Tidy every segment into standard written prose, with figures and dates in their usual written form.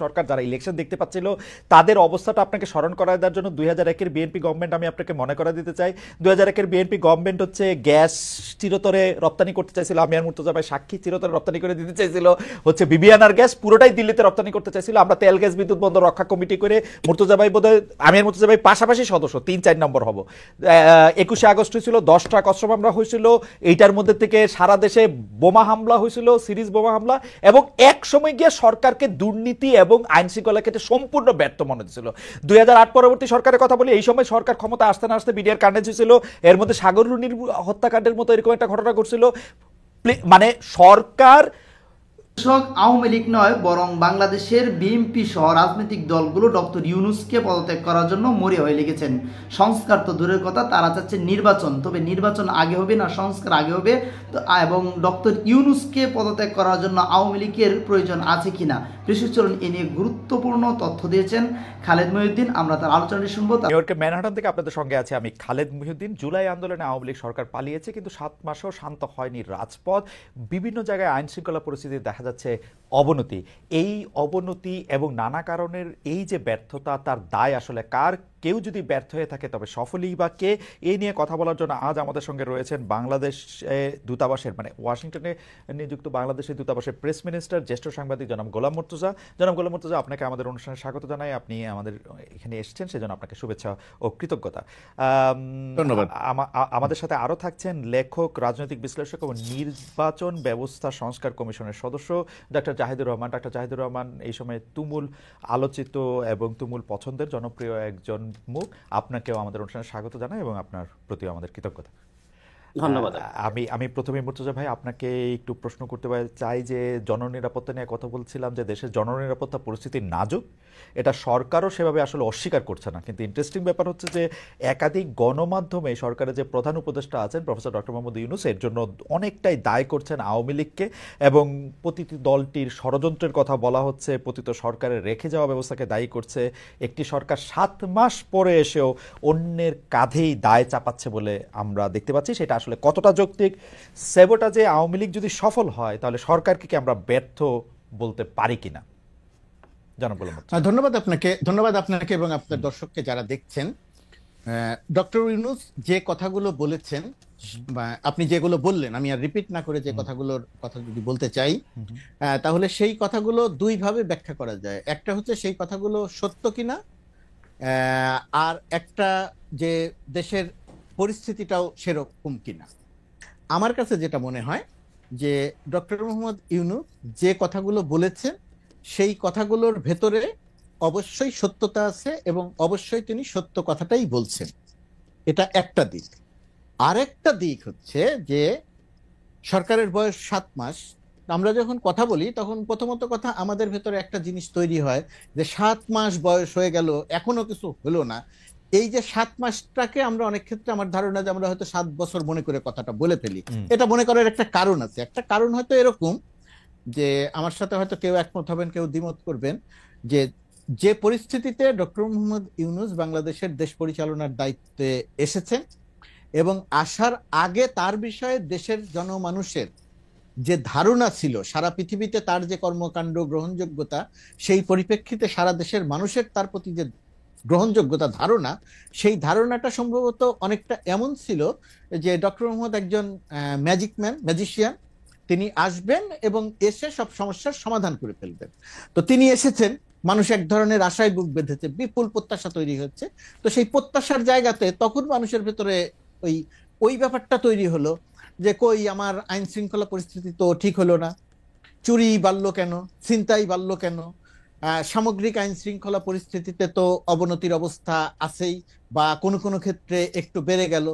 সরকার যারা ইলেকশন দেখতে পাচ্ছিল তাদের অবস্থাটা আপনাকে স্মরণ করায় দেওয়ার জন্য 2001-এর বিএনপি গভর্নমেন্ট আমি আপনাকে মনে করা দিতে চাই। 2001-এর বিএনপি গভর্নমেন্ট হচ্ছে গ্যাস চিরতরে রপ্তানি করতে চাইছিল, আমি আর মুর্তজা ভাই সাক্ষী, চিরতরে রপ্তানি করে দিতে চাইছিল হচ্ছে বিবিআনার গ্যাস পুরোটাই দিল্লিতে রপ্তানি করতে চাইছিল। আমরা তেল গ্যাস বিদ্যুৎ বন্দর রক্ষা কমিটি করে মুর্তজা ভাই বোধহয় আমি আর মুর্তজা ভাই পাশাপাশি সদস্য 3-4 নম্বর হব। 21শে আগস্ট হয়েছিল, 10টা কসম মামলা হয়েছিল, এইটার মধ্যে থেকে সারা দেশে বোমা হামলা হয়েছিল, সিরিজ বোমা হামলা, এবং এক সময় গিয়ে সরকারকে দুর্নীতি এবং আইন শৃঙ্খলা ক্ষেত্রে সম্পূর্ণ ব্যর্থ মনে হচ্ছিল। 2008 পরবর্তী সরকারের কথা বলি, এই সময় সরকার ক্ষমতা আসতে না আসতে বিডিআর কার্নেজ হয়েছিল, এর মধ্যে সাগর রুনির হত্যাকাণ্ডের মতো এরকম একটা ঘটনা ঘটছিল। মানে সরকার আওয়ামী লীগ নয় বরং বাংলাদেশের বিএনপি সহ রাজনৈতিক দলগুলো ডক্টর ইউনূসকে পদত্যাগ করার জন্য মরিয়া হয়ে লেগেছেন। সংস্কার তো দূরের কথা, তারা চাচ্ছে নির্বাচন, তবে নির্বাচন আগে হবে না সংস্কার আগে হবে। তো এবং ডক্টর ইউনূসকে পদত্যাগ করার জন্য আওয়ামী লীগের প্রয়োজন আছে কিনা, বিশ্বচরণ এ নিয়ে গুরুত্বপূর্ণ তথ্য দিয়েছেন খালেদ মহিউদ্দিন। আমরা তার আলোচনাটি শুনবো। নিউ ইয়র্কের ম্যানহাটন থেকে আপনাদের সঙ্গে আছে আমি খালেদ মহিউদ্দিন। জুলাই আন্দোলনে আওয়ামী লীগ সরকার পালিয়েছে, কিন্তু 7 মাসেও শান্ত হয়নি রাজপথ। বিভিন্ন জায়গায় আইন শৃঙ্খলা পরিস্থিতি দেখা যাচ্ছে অবনতি। এই অবনতি এবং নানা কারণের এই যে ব্যর্থতা, তার দায় আসলে কার? কেউ যদি ব্যর্থ হয়ে থাকে তবে সফলই বা কে? এই নিয়ে কথা বলার জন্য আজ আমাদের সঙ্গে রয়েছেন বাংলাদেশ দূতাবাসের মানে ওয়াশিংটনে নিযুক্ত বাংলাদেশের দূতাবাসের প্রেস মিনিস্টার, জ্যেষ্ঠ সাংবাদিক জনাব গোলাম মুর্তজা। জনাব গোলাম মুর্তজা, আপনাকে আমাদের অনুষ্ঠানে স্বাগত জানাই। আপনি আমাদের এখানে এসেছেন, সেজন্য আপনাকে শুভেচ্ছা ও কৃতজ্ঞতা। ধন্যবাদ। আমাদের সাথে আরও থাকছেন লেখক, রাজনৈতিক বিশ্লেষক এবং নির্বাচন ব্যবস্থা সংস্কার কমিশনের সদস্য ডক্টর জাহিদুর রহমান। ডক্টর জাহিদুর রহমান এই সময় তুমুল আলোচিত এবং তুমুল পছন্দের জনপ্রিয় একজন মুখ। আপনাকেও আমাদের অনুষ্ঠানে স্বাগত জানাই এবং আপনার প্রতিও আমাদের কৃতজ্ঞতা। ধন্যবাদ। আমি প্রথমে মুর্তজা ভাই আপনাকে একটু প্রশ্ন করতে চাই যে জননিরাপত্তা নিয়ে কথা বলছিলাম যে দেশের জননিরাপত্তা পরিস্থিতি নাজুক, এটা সরকারও সেভাবে আসলে অস্বীকার করছে না। কিন্তু ইন্টারেস্টিং ব্যাপার হচ্ছে যে একাধিক গণমাধ্যমে সরকারের যে প্রধান উপদেষ্টা আছেন প্রফেসর ডক্টর মোহাম্মদ ইউনূস এর জন্য অনেকটাই দায় করছেন আওয়ামী লীগকে, এবং প্রতিটি দলটির ষড়যন্ত্রের কথা বলা হচ্ছে, পতিত সরকারের রেখে যাওয়া ব্যবস্থাকে দায়ী করছে। একটি সরকার 7 মাস পরে এসেও অন্যের কাঁধেই দায় চাপাচ্ছে বলে আমরা দেখতে পাচ্ছি। সেটা আসলে কতটা যৌক্তিক? সেবোটাজে আওয়ামী লীগ যদি সফল হয় তাহলে সরকারকে কি আমরা ব্যর্থ বলতে পারি কিনা? ধন্যবাদ আপনাকে এবং আপনার দর্শককে যারা দেখছেন। ডক্টর ইউনূস যে কথাগুলো বলেছেন বা আপনি যেগুলো বললেন, আমি আর রিপিট না করে যে কথাগুলোর কথা যদি বলতে চাই, তাহলে সেই কথাগুলো দুই ভাবে ব্যাখ্যা করা যায়। একটা হচ্ছে সেই কথাগুলো সত্য কিনা, আর একটা যে দেশের পরিস্থিতিটাও সেরকম কিনা। আমার কাছে যেটা মনে হয় যে ডক্টর মোহাম্মদ ইউনূস যে কথাগুলো বলেছেন সেই কথাগুলোর ভেতরে অবশ্যই সত্যতা আছে এবং অবশ্যই তিনি সত্য কথাটাই বলছেন। এটা একটা দিক। আরেকটা দিক হচ্ছে যে সরকারের বয়স 7 মাস। আমরা যখন কথা বলি তখন প্রথমত কথা আমাদের ভেতরে একটা জিনিস তৈরি হয় যে 7 মাস বয়স হয়ে গেল এখনো কিছু হলো না। এই যে 7 মাসটাকে আমরা অনেক ক্ষেত্রে আমার ধারণা যে আমরা হয়তো 7 বছর মনে করে কথাটা বলে ফেলি। এটা মনে করার একটা কারণ আছে। একটা কারণ হয়তো এরকম যে আমার সাথে হয়তো কেউ একমত হবেন, কেউ দ্বিমত করবেন, যে যে পরিস্থিতিতে ডক্টর মোহাম্মদ ইউনূস বাংলাদেশের দেশ পরিচালনার দায়িত্বে এসেছেন এবং আসার আগে তার বিষয়ে দেশের জনমানুষের যে ধারণা ছিল, সারা পৃথিবীতে তার যে কর্মকাণ্ড গ্রহণযোগ্যতা, সেই পরিপ্রেক্ষিতে সারা দেশের মানুষের তার প্রতি যে গ্রহণযোগ্যতা ধারণা, সেই ধারণাটা সম্ভবত অনেকটা এমন ছিল যে ডক্টর মোহাম্মদ একজন ম্যাজিশিয়ান, তিনি আসবেন এবং এসে সব সমস্যার সমাধান করে ফেলবেন। তো তিনি এসেছেন, মানুষ এক ধরনের আশায় বুক বেঁধেছে, বিপুল প্রত্যাশা তৈরি হচ্ছে। তো সেই প্রত্যাশার জায়গাতে তখন মানুষের ভেতরে ওই ব্যাপারটা তৈরি হলো যে কই আমার আইন শৃঙ্খলা পরিস্থিতি তো ঠিক হলো না, চুরি বাড়লো কেন, ছিনতাই বাড়লো কেন, সামগ্রিক আইন শৃঙ্খলা পরিস্থিতিতে তো অবনতির অবস্থা আছেই বা কোনো কোনো ক্ষেত্রে একটু বেড়ে গেল।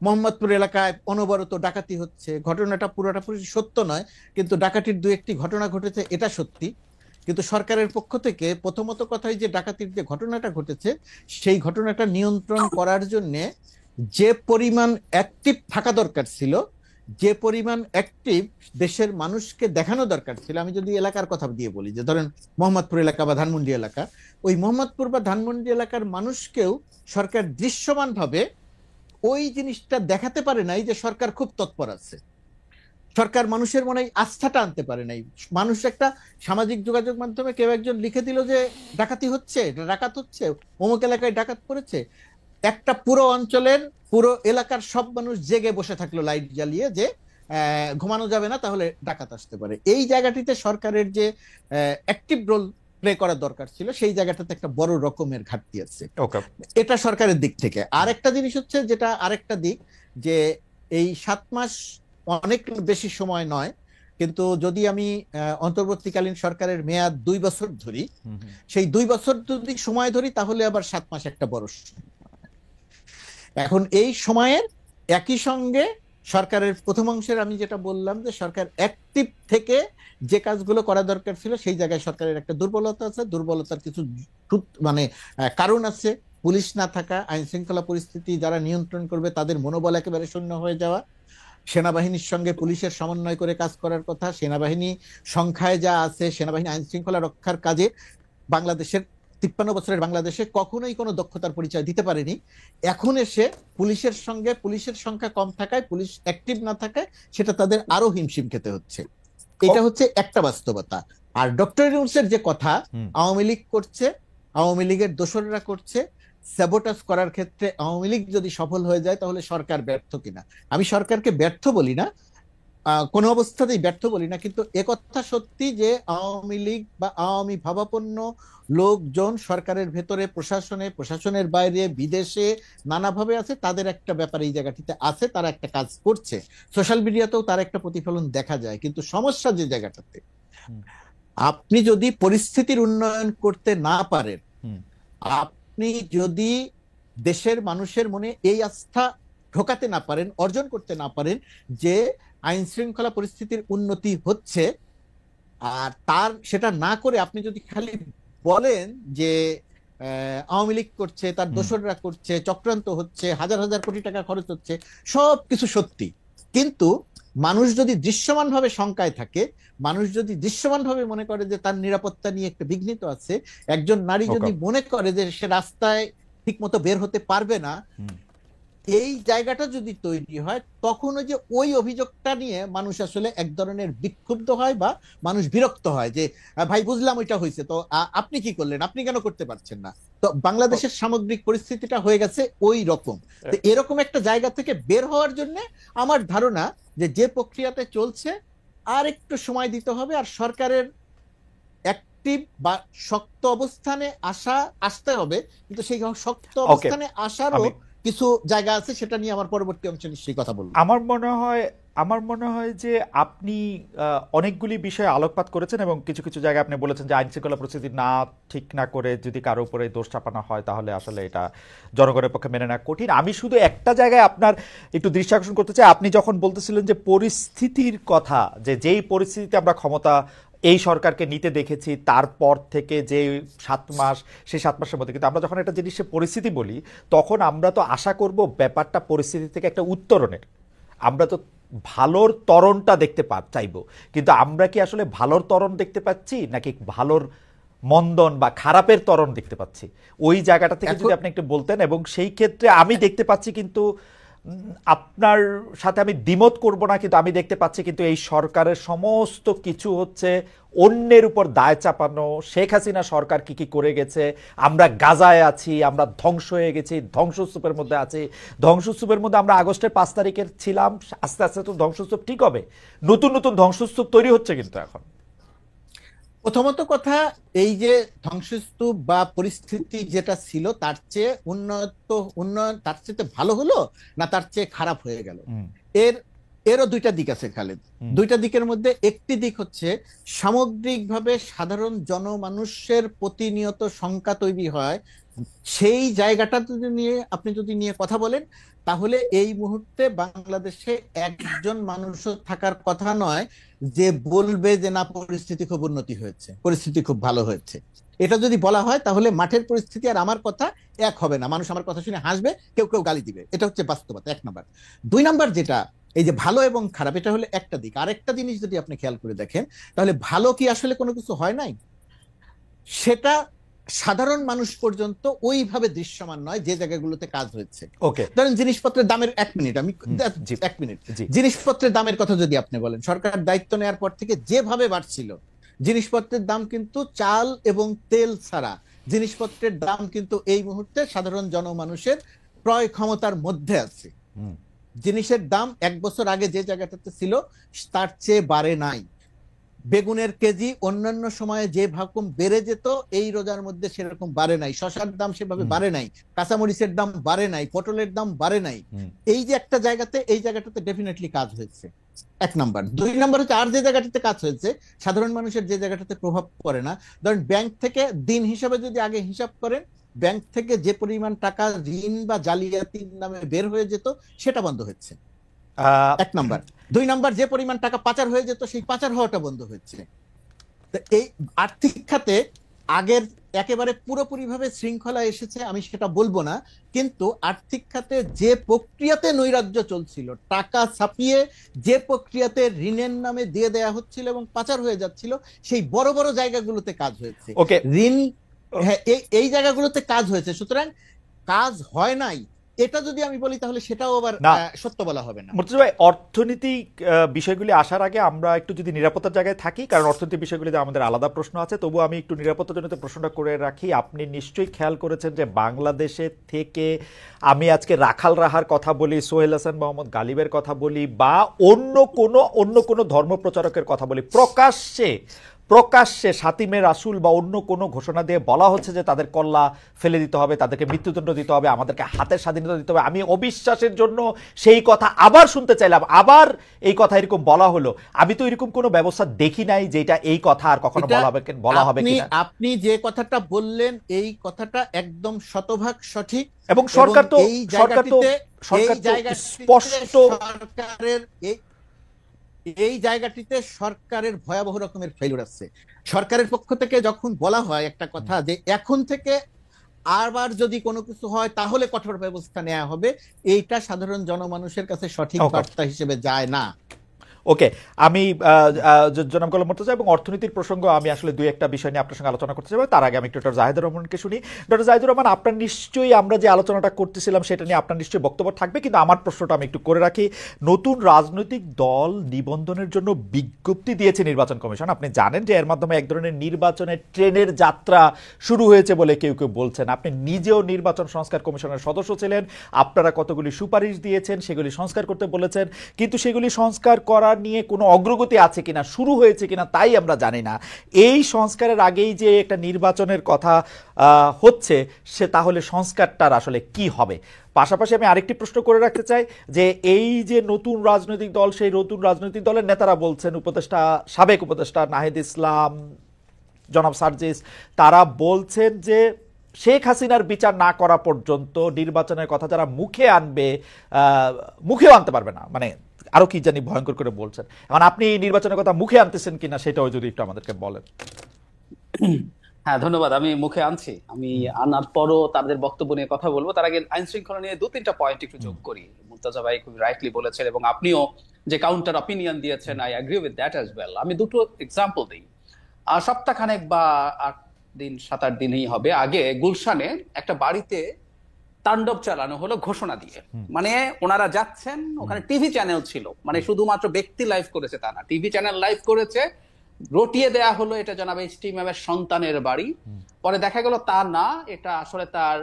মোহাম্মদপুর এলাকায় অনবরত ডাকাতি হচ্ছে, ঘটনাটা পুরোটা সত্য নয় কিন্তু ডাকাতির 2-1টি ঘটনা ঘটেছে এটা সত্যি। কিন্তু সরকারের পক্ষ থেকে প্রথমত কথাই যে ডাকাতির যে ঘটনাটা ঘটেছে সেই ঘটনাটা নিয়ন্ত্রণ করার জন্য যে পরিমাণ অ্যাক্টিভ থাকা দরকার ছিল, যে পরিমাণ অ্যাক্টিভ দেশের মানুষকে দেখানো দরকার ছিল। আমি যদি এলাকার কথা দিয়ে বলি, যে ধরেন মোহাম্মদপুর এলাকা বা ধানমন্ডি এলাকা, ওই মোহাম্মদপুর বা ধানমন্ডি এলাকার মানুষকেও সরকার দৃশ্যমানভাবে ওই জিনিসটা দেখাতে পারে নাই যে সরকার খুব তৎপর আছে। সরকার মানুষের মনে হয় আস্থাটা আনতে পারে নাই। মানুষ একটা সামাজিক যোগাযোগ মাধ্যমে কেউ একজন লিখে দিল যে ডাকাতি হচ্ছে, ডাকাত হচ্ছে, অমুক এলাকায় ডাকাত পড়েছে, একটা পুরো অঞ্চলের পুরো এলাকার সব মানুষ জেগে বসে থাকলো লাইট জ্বালিয়ে যে ঘুমানো যাবে না, তাহলে ডাকাত আসতে পারে। এই জায়গাটিতে সরকারের যে অ্যাক্টিভ রোল প্লে করার দরকার ছিল, সেই জায়গাটাতে একটা বড় রকমের ঘাটতি আছে। এটা সরকারের দিক থেকে। আর একটা জিনিস হচ্ছে, যেটা আরেকটা দিক, যে এই 7 মাস অনেক বেশি সময় নয়, কিন্তু যদি আমি অন্তর্বর্তীকালীন সরকারের মেয়াদ 2 বছর ধরি, সেই 2 বছর যদি সময় ধরি, তাহলে আবার 7 মাস একটা বড় সময়। এখন এই সময়ের একই সঙ্গে সরকারের প্রথম অংশের আমি যেটা বললাম, যে সরকার অ্যাক্টিভ থেকে যে কাজগুলো করা দরকার ছিল, সেই জায়গায় সরকারের একটা দুর্বলতা আছে। দুর্বলতার কিছু মানে কারণ আছে। পুলিশ না থাকা, আইন শৃঙ্খলা পরিস্থিতি যারা নিয়ন্ত্রণ করবে তাদের মনোবল একেবারে শূন্য হয়ে যাওয়া, সেনাবাহিনীর সঙ্গে পুলিশের সমন্বয় করে কাজ করার কথা, সেনাবাহিনী সংখ্যায় যা আছে, সেনাবাহিনী আইন শৃঙ্খলা রক্ষার কাজে বাংলাদেশের 53 বছরের বাংলাদেশে কখনোই কোনো দক্ষতার পরিচয় দিতে পারেনি। এখন এসে পুলিশের সঙ্গে পুলিশের সংখ্যা কম থাকায়, পুলিশ অ্যাক্টিভ না থাকায়, সেটা তাদের আরো হিমশিম খেতে হচ্ছে। এটা হচ্ছে একটা বাস্তবতা। আর ডক্টর ইউনূসের যে কথা, আওয়ামী লীগ করছে, আওয়ামী লীগের দোসররা করছে, স্যাবোটাজ করার ক্ষেত্রে আওয়ামী লীগ যদি সফল হয়ে যায়, তাহলে সরকার ব্যর্থ কিনা? আমি সরকারকে ব্যর্থ বলি না, কোনো অবস্থাতেই ব্যর্থ বলি না, কিন্তু একথা সত্যি যে আওয়ামী লীগ বা আওয়ামী ভাবাপন্ন লোকজন সরকারের ভেতরে, প্রশাসনে, প্রশাসনের বাইরে, বিদেশে নানাভাবে আছে। তাদের একটা ব্যাপার এই জায়গাটিতে আছে, তারা একটা কাজ করছে, সোশ্যাল মিডিয়াতেও তার একটা প্রতিফলন দেখা যায়। কিন্তু সমস্যা যে জায়গাটাতে, আপনি যদি পরিস্থিতির উন্নয়ন করতে না পারেন, আপনি যদি দেশের মানুষের মনে এই আস্থা ঢোকাতে না পারেন, অর্জন করতে না পারেন যে আইন শৃঙ্খলা পরিস্থিতির উন্নতি হচ্ছে, আর তার সেটা না করে আপনি যদি খালি বলেন যে আওয়ামী লীগ করছে, তার দোসররা করছে, চক্রান্ত হচ্ছে, হাজার হাজার কোটি টাকা খরচ হচ্ছে, সব কিছু সত্যি, কিন্তু মানুষ যদি দৃশ্যমান ভাবে শঙ্কায় থাকে, মানুষ যদি দৃশ্যমান ভাবে মনে করে যে তার নিরাপত্তা নিয়ে একটা বিঘ্নিত আছে, একজন নারী যদি মনে করে যে সে রাস্তায় ঠিক মতো বের হতে পারবে না, এই জায়গাটা যদি তৈরি হয়, তখন ওই যে ওই অভিযোগটা নিয়ে মানুষ আসলে এক ধরনের বিক্ষুব্ধ হয় বা মানুষ বিরক্ত হয় যে ভাই বুঝলাম ওইটা হয়েছে, তো আপনি কি করলেন, আপনি কেন করতে পারছেন না? তো বাংলাদেশের সামগ্রিক পরিস্থিতিটা হয়ে গেছে ওই রকম। তো এরকম একটা জায়গা থেকে বের হওয়ার জন্য আমার ধারণা যে প্রক্রিয়াতে চলছে আর একটু সময় দিতে হবে, আর সরকারের অ্যাক্টিভ বা শক্ত অবস্থানে আসতে হবে। কিন্তু সেই শক্ত অবস্থানে আসারও কিছু জায়গা আছে, সেটা নিয়ে আমার পরবর্তী অংশে নিশ্চয়ই কথা বলবো। আমার মনে হয় যে আপনি অনেকগুলি বিষয়ে আলোকপাত করেছেন, এবং কিছু কিছু জায়গায় আপনি বলেছেন যে আইন শৃঙ্খলা পরিস্থিতি ঠিক না করে যদি কারো উপরে দোষ চাপানো হয়, তাহলে আসলে এটা জনগণের পক্ষে মেনে নেওয়া কঠিন। আমি শুধু একটা জায়গায় আপনার একটু দৃষ্টি আকর্ষণ করতে চাই। আপনি যখন বলতেছিলেন যে পরিস্থিতির কথা, যে যেই পরিস্থিতিতে আমরা ক্ষমতা এই সরকারকে নিতে দেখেছি, তারপর থেকে যে 7 মাস, সেই 7 মাসের মধ্যে, কিন্তু আমরা যখন একটা জিনিসের পরিস্থিতি বলি, তখন আমরা তো আশা করব ব্যাপারটা পরিস্থিতি থেকে একটা উত্তরণের। আমরা তো ভালোর ত্বরণটা দেখতে চাইবো, কিন্তু আমরা কি আসলে ভালোর ত্বরণ দেখতে পাচ্ছি, নাকি ভালোর মন্দন বা খারাপের ত্বরণ দেখতে পাচ্ছি? ওই জায়গাটা থেকে যদি আপনি একটু বলতেন। এবং সেই ক্ষেত্রে আমি দেখতে পাচ্ছি, কিন্তু আপনার সাথে আমি দ্বিমত করব না, কিন্তু আমি দেখতে পাচ্ছি কিন্তু এই সরকারের সমস্ত কিছু হচ্ছে অন্যের উপর দায় চাপানো। শেখ হাসিনা সরকার কি কি করে গেছে, আমরা গাজায় আছি, আমরা ধ্বংস হয়ে গেছি, ধ্বংসস্তূপের মধ্যে আছি। ধ্বংসস্তূপের মধ্যে আমরা আগস্টের 5 তারিখের ছিলাম, আস্তে আস্তে তো ধ্বংসস্তূপ ঠিক হবে, নতুন নতুন ধ্বংসস্তূপ তৈরি হচ্ছে। কিন্তু এখন প্রথমত কথা, এই যে ধ্বংসস্তূপ বা পরিস্থিতি যেটা ছিল, তার চেয়ে উন্নয়ন তার চেয়ে ভালো হলো না তার চেয়ে খারাপ হয়ে গেল? এরও দুইটা দিক আছে খালেদ। দুইটা দিকের মধ্যে একটি দিক হচ্ছে সামগ্রিকভাবে সাধারণ জনমানুষের প্রতিনিয়ত শঙ্কা তৈরি হয়, সেই জায়গাটা আপনি যদি নিয়ে কথা বলেন, তাহলে এই মুহূর্তে বাংলাদেশে একজন মানুষও থাকার কথা নয় যে বলবে যে না পরিস্থিতি খুব উন্নতি হয়েছে, পরিস্থিতি খুব ভালো হয়েছে। এটা যদি বলা হয়, তাহলে মাঠের পরিস্থিতি আর আমার কথা এক হবে না। মানুষ আমার কথা শুনে হাসবে, কেউ কেউ গালি দিবে। এটা হচ্ছে বাস্তবতা, 1 নাম্বার। 2 নাম্বার যেটা, এই যে ভালো এবং খারাপ, এটা হলো একটা দিক। আরেকটা জিনিস যদি আপনি খেয়াল করে দেখেন, তাহলে ভালো কি আসলে কোনো কিছু হয় নাই? সেটা সাধারণ মানুষ পর্যন্ত ওইভাবে দৃশ্যমান নয় যে জায়গাগুলোতে কাজ হয়েছে। ওকে, ধরেন জিনিসপত্রের দামের এক মিনিট জি। জিনিসপত্রের দামের কথা যদি আপনি বলেন, সরকার দায়িত্ব নেওয়ার পর থেকে যেভাবে বাড়ছিল জিনিসপত্রের দাম, কিন্তু চাল এবং তেল ছাড়া জিনিসপত্রের দাম কিন্তু এই মুহূর্তে সাধারণ জনমানুষের ক্রয় ক্ষমতার মধ্যে আছে। জিনিসের দাম 1 বছর আগে যে জায়গাটাতে ছিল তার চেয়ে বাড়ে নাই। বেগুনের কেজি অন্যান্য সময়ে যে ভাকুম বেড়ে যেত এই রোজার মধ্যে সেরকম বাড়ে নাই। শসার দাম সেভাবে বাড়ে নাই, কাঁচামরিচের দাম বাড়ে নাই, পটলের দাম বাড়ে নাই। এই যে একটা জায়গাতে, এই জায়গাটাতে ডেফিনেটলি কাজ হয়েছে, 1 নাম্বার। 2 নাম্বার হচ্ছে আর যে জায়গাটাতে কাজ হয়েছে সাধারণ মানুষের যে জায়গাটাতে প্রভাব পড়ে না। ধরেন ব্যাংক থেকে দিন হিসাবে যদি আগে হিসাব করেন, ব্যাংক থেকে যে পরিমাণ টাকা ঋণ বা জালিয়াতির নামে বের হয়ে যেত সেটা বন্ধ হচ্ছে, 1 নাম্বার। 2 নাম্বার, যে পরিমাণ টাকা পাচার হয়ে যেত সেই পাচার হওয়াটা বন্ধ হচ্ছে। এই আর্থিক খাতে আগের একেবারে পুরোপুরিভাবে শৃঙ্খলা এসেছে আমি সেটা বলবো না, কিন্তু আর্থিক খাতে যে প্রক্রিয়াতে নৈরাজ্য চলছিল, টাকা ছাপিয়ে যে প্রক্রিয়াতে ঋণের নামে দিয়ে দেয়া হচ্ছিল এবং পাচার হয়ে যাচ্ছিল, সেই বড় বড় জায়গাগুলোতে কাজ হয়েছে। ওকে, ঋণ, হ্যাঁ, এই জায়গাগুলোতে কাজ হয়েছে। সুতরাং কাজ হয় নাই এটা যদি আমি বলি তাহলে সেটাও আবার সত্য বলা হবে না। মুর্তজা ভাই, অর্থনৈতিক বিষয়গুলি আসার আগে আমরা একটু যদি নিরাপত্তার জায়গায় থাকি, কারণ অর্থনৈতিক বিষয়গুলিতে আমাদের আলাদা প্রশ্ন আছে, তবু আমি একটু নিরাপত্তাজনিত প্রশ্নটা করে রাখি। আপনি নিশ্চয়ই খেয়াল করেছেন যে বাংলাদেশে থেকে আমি আজকে রাখাল রাহার কথা বলি, সোহেল হাসান মোহাম্মদ গালিবের কথা বলি, বা অন্য কোনো ধর্মপ্রচারকের কথা বলি, প্রকাশ্যে সাতিমে রাসূল বা অন্য কোনো ঘোষণা দিয়ে বলা হচ্ছে যে তাদের কল্লা ফেলে দিতে হবে, তাদেরকে মৃত্যুদণ্ড দিতে হবে, আমাদেরকে হাতের স্বাধীনতা দিতে হবে। আমি অবিশ্বাসের জন্য সেই কথা আবার শুনতে চাইলাম, আবার এই কথা এরকম বলা হলো। আমি তো এরকম কোনো ব্যবস্থা দেখি নাই যেটা এই কথা আর কখনো বলা হবে কিনা। আপনি যে কথাটা বললেন এই কথাটা একদম শতভাগ সঠিক, এবং সরকার তো স্পষ্ট, সরকারের এই জায়গাটিতে সরকারের ভয়াবহ রকমের ফেলিউর আছে। সরকারের পক্ষ থেকে যখন বলা হয় একটা কথা যে এখন থেকে আবার যদি কোনো কিছু হয় তাহলে কঠোর ব্যবস্থা নেওয়া হবে, এইটা সাধারণ জনমানুষের কাছে সঠিক বার্তা হিসেবে যায় না। ওকে, আমি জনাব গোলাম মুর্তজা এবং অর্থনীতির প্রসঙ্গ আমি আসলে 2-1টা বিষয় নিয়ে আপনার সঙ্গে আলোচনা করতে চাই। তার আগে আমি একটু ডক্টর জাহিদুর রহমানকে শুনি। ডক্টর জাহিদুর রহমান, আপনার নিশ্চয়ই আমরা যে আলোচনাটা করতেছিলাম সেটা নিয়ে আপনার নিশ্চয়ই বক্তব্য থাকবে, কিন্তু আমার প্রশ্নটা আমি একটু করে রাখি। নতুন রাজনৈতিক দল নিবন্ধনের জন্য বিজ্ঞপ্তি দিয়েছে নির্বাচন কমিশন। আপনি জানেন যে এর মাধ্যমে এক ধরনের নির্বাচনের ট্রেনের যাত্রা শুরু হয়েছে বলে কেউ কেউ বলছেন। আপনি নিজেও নির্বাচন সংস্কার কমিশনের সদস্য ছিলেন, আপনারা কতগুলি সুপারিশ দিয়েছেন, সেগুলি সংস্কার করতে বলেছেন, কিন্তু সেগুলি সংস্কার করার নিয়ে কোনো অগ্রগতি আছে কিনা, শুরু হয়েছে কিনা তাই আমরা জানি না। এই সংস্কারের আগেই যে একটা নির্বাচনের কথা হচ্ছে, সে তাহলে সংস্কারটার আসলে কি হবে? পাশাপাশি আমি আরেকটি প্রশ্ন করে রাখতে চাই যে এই যে নতুন রাজনৈতিক দল, সেই নতুন রাজনৈতিক দলের নেতারা বলছেন, সাবেক উপদেষ্টা নাহিদ ইসলাম, জনাব সার্জিস, তারা বলছেন যে শেখ হাসিনার বিচার না করা পর্যন্ত নির্বাচনের কথা যারা মুখেও আনতে পারবে না, মানে আরো কি জানি ভয়ঙ্কর করে বলছেন। এখন আপনি নির্বাচনের কথা মুখে আনতেছেন কিনা সেটাও যদি একটু আমাদেরকে বলেন। হ্যাঁ, ধন্যবাদ। আমি মুখে আনছি, আমি আনার পরও তাদের বক্তব্য নিয়ে কথা বলবো। তার আগে আইন শৃঙ্খলা নিয়ে 2-3টা পয়েন্ট একটু যোগ করি। মুর্তজা ভাই খুব রাইটলি বলেছেন এবং আপনিও যে কাউন্টার অপিনিয়ন দিয়েছেন, I agree with that as well. আমি 2টো এক্সাম্পল দিই। সপ্তাহখানেক বা 7-8 দিনই হবে আগে গুলশানে একটা বাড়িতে তাণ্ডব চালানো হলো ঘোষণা দিয়ে। মানে ওনারা যাচ্ছেন, ওখানে টিভি চ্যানেল ছিল, মানে শুধুমাত্র ব্যক্তি লাইভ করেছে তা না, টিভি চ্যানেল লাইভ করেছে। রটিয়ে দেয়া হলো এটা জনাব এইচটি ম্যামের সন্তানের বাড়ি। পরে দেখা গেল তা না, এটা আসলে তার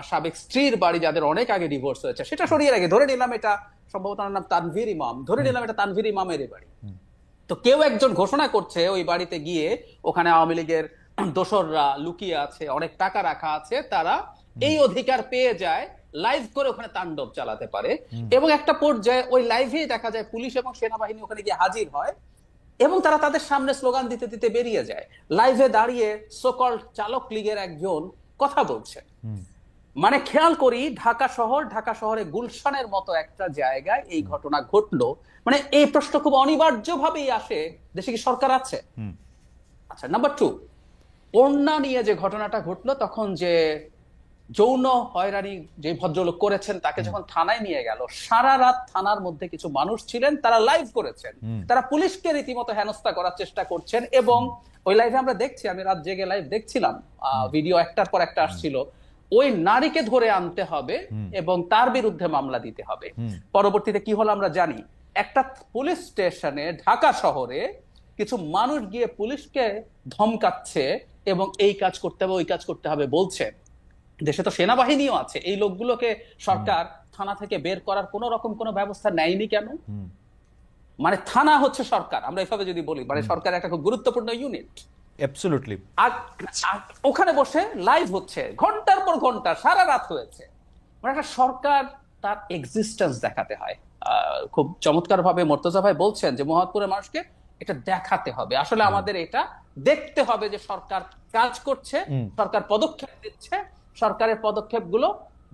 সাবেক স্ত্রীর বাড়ি, যাদের অনেক আগে ডিভোর্স হয়েছে। সেটা সরিয়ে রাখে, ধরে নিলাম এটা সম্ভবত নাম তানভীর ইমাম, ধরে নিলাম এটা তানভীর ইমামের বাড়ি। তো কেউ একজন ঘোষণা করছে ওই বাড়িতে গিয়ে ওখানে আওয়ামী লীগের দোসররা লুকিয়ে আছে, অনেক টাকা রাখা আছে, তারা এই অধিকার পেয়ে যায় লাইভ করে ওখানে তাণ্ডব চালাতে পারে। এবং একটা পর্যায়ে ওই লাইভে দেখা যায় পুলিশ এবং সেনাবাহিনী ওখানে গিয়ে হাজির হয় এবং তারা তাদের সামনে স্লোগান দিতে দিতে বেরিয়ে যায়। লাইভে দাঁড়িয়ে সোকল্ড চালক লীগের একজন কথা বলছে। মানে খেয়াল করি, ঢাকা শহরে গুলশানের মতো একটা জায়গায় এই ঘটনা ঘটলো। মানে এই প্রশ্ন খুব অনিবার্যভাবেই আসে, দেশে কি সরকার আছে? আচ্ছা, নাম্বার 2, ওড়না নিয়ে যে ঘটনাটা ঘটলো, তখন যে যৌন হয়রানি যে ভদ্রলোক করেছেন তাকে যখন থানায় নিয়ে গেল, সারা রাত থানার মধ্যে কিছু মানুষ ছিলেন, তারা লাইভ করেছেন, তারা পুলিশকে রীতিমতো হেনস্থা করার চেষ্টা করছেন। এবং ওই লাইভে আমরা দেখছি, আমি রাত জেগে লাইভ দেখছিলাম, ভিডিও একটার পর একটা আসছিল। ওই নারীকে ধরে আনতে হবে এবং তার বিরুদ্ধে মামলা দিতে হবে। পরবর্তীতে কি হলো আমরা জানি, একটা পুলিশ স্টেশনে ঢাকা শহরে কিছু মানুষ গিয়ে পুলিশকে ধমকাচ্ছে এবং এই কাজ করতে হবে, ওই কাজ করতে হবে বলছে। দেশে তো সেনাবাহিনীও আছে, এই লোকগুলোকে সরকার থানা থেকে বের করার কোন রকম কোনো ব্যবস্থা নেয়নি কেন? মানে থানা হচ্ছে সরকার, আমরা এভাবে যদি বলি, মানে সরকার একটা খুব গুরুত্বপূর্ণ ইউনিট। অ্যাবসলিউটলি। আর ওখানে বসে লাইভ হচ্ছে, ঘন্টার পর ঘন্টা, সারা রাত হয়েছে। মানে একটা সরকার তার এক্সিস্টেন্স দেখাতে হয়। খুব চমৎকার ভাবে মুর্তজা ভাই বলছেন যে মোহাম্মদপুরের মানুষকে এটা দেখাতে হবে, আসলে আমাদের এটা দেখতে হবে যে সরকার কাজ করছে, সরকার পদক্ষেপ দিচ্ছে, সরকারের পদক্ষেপগুলো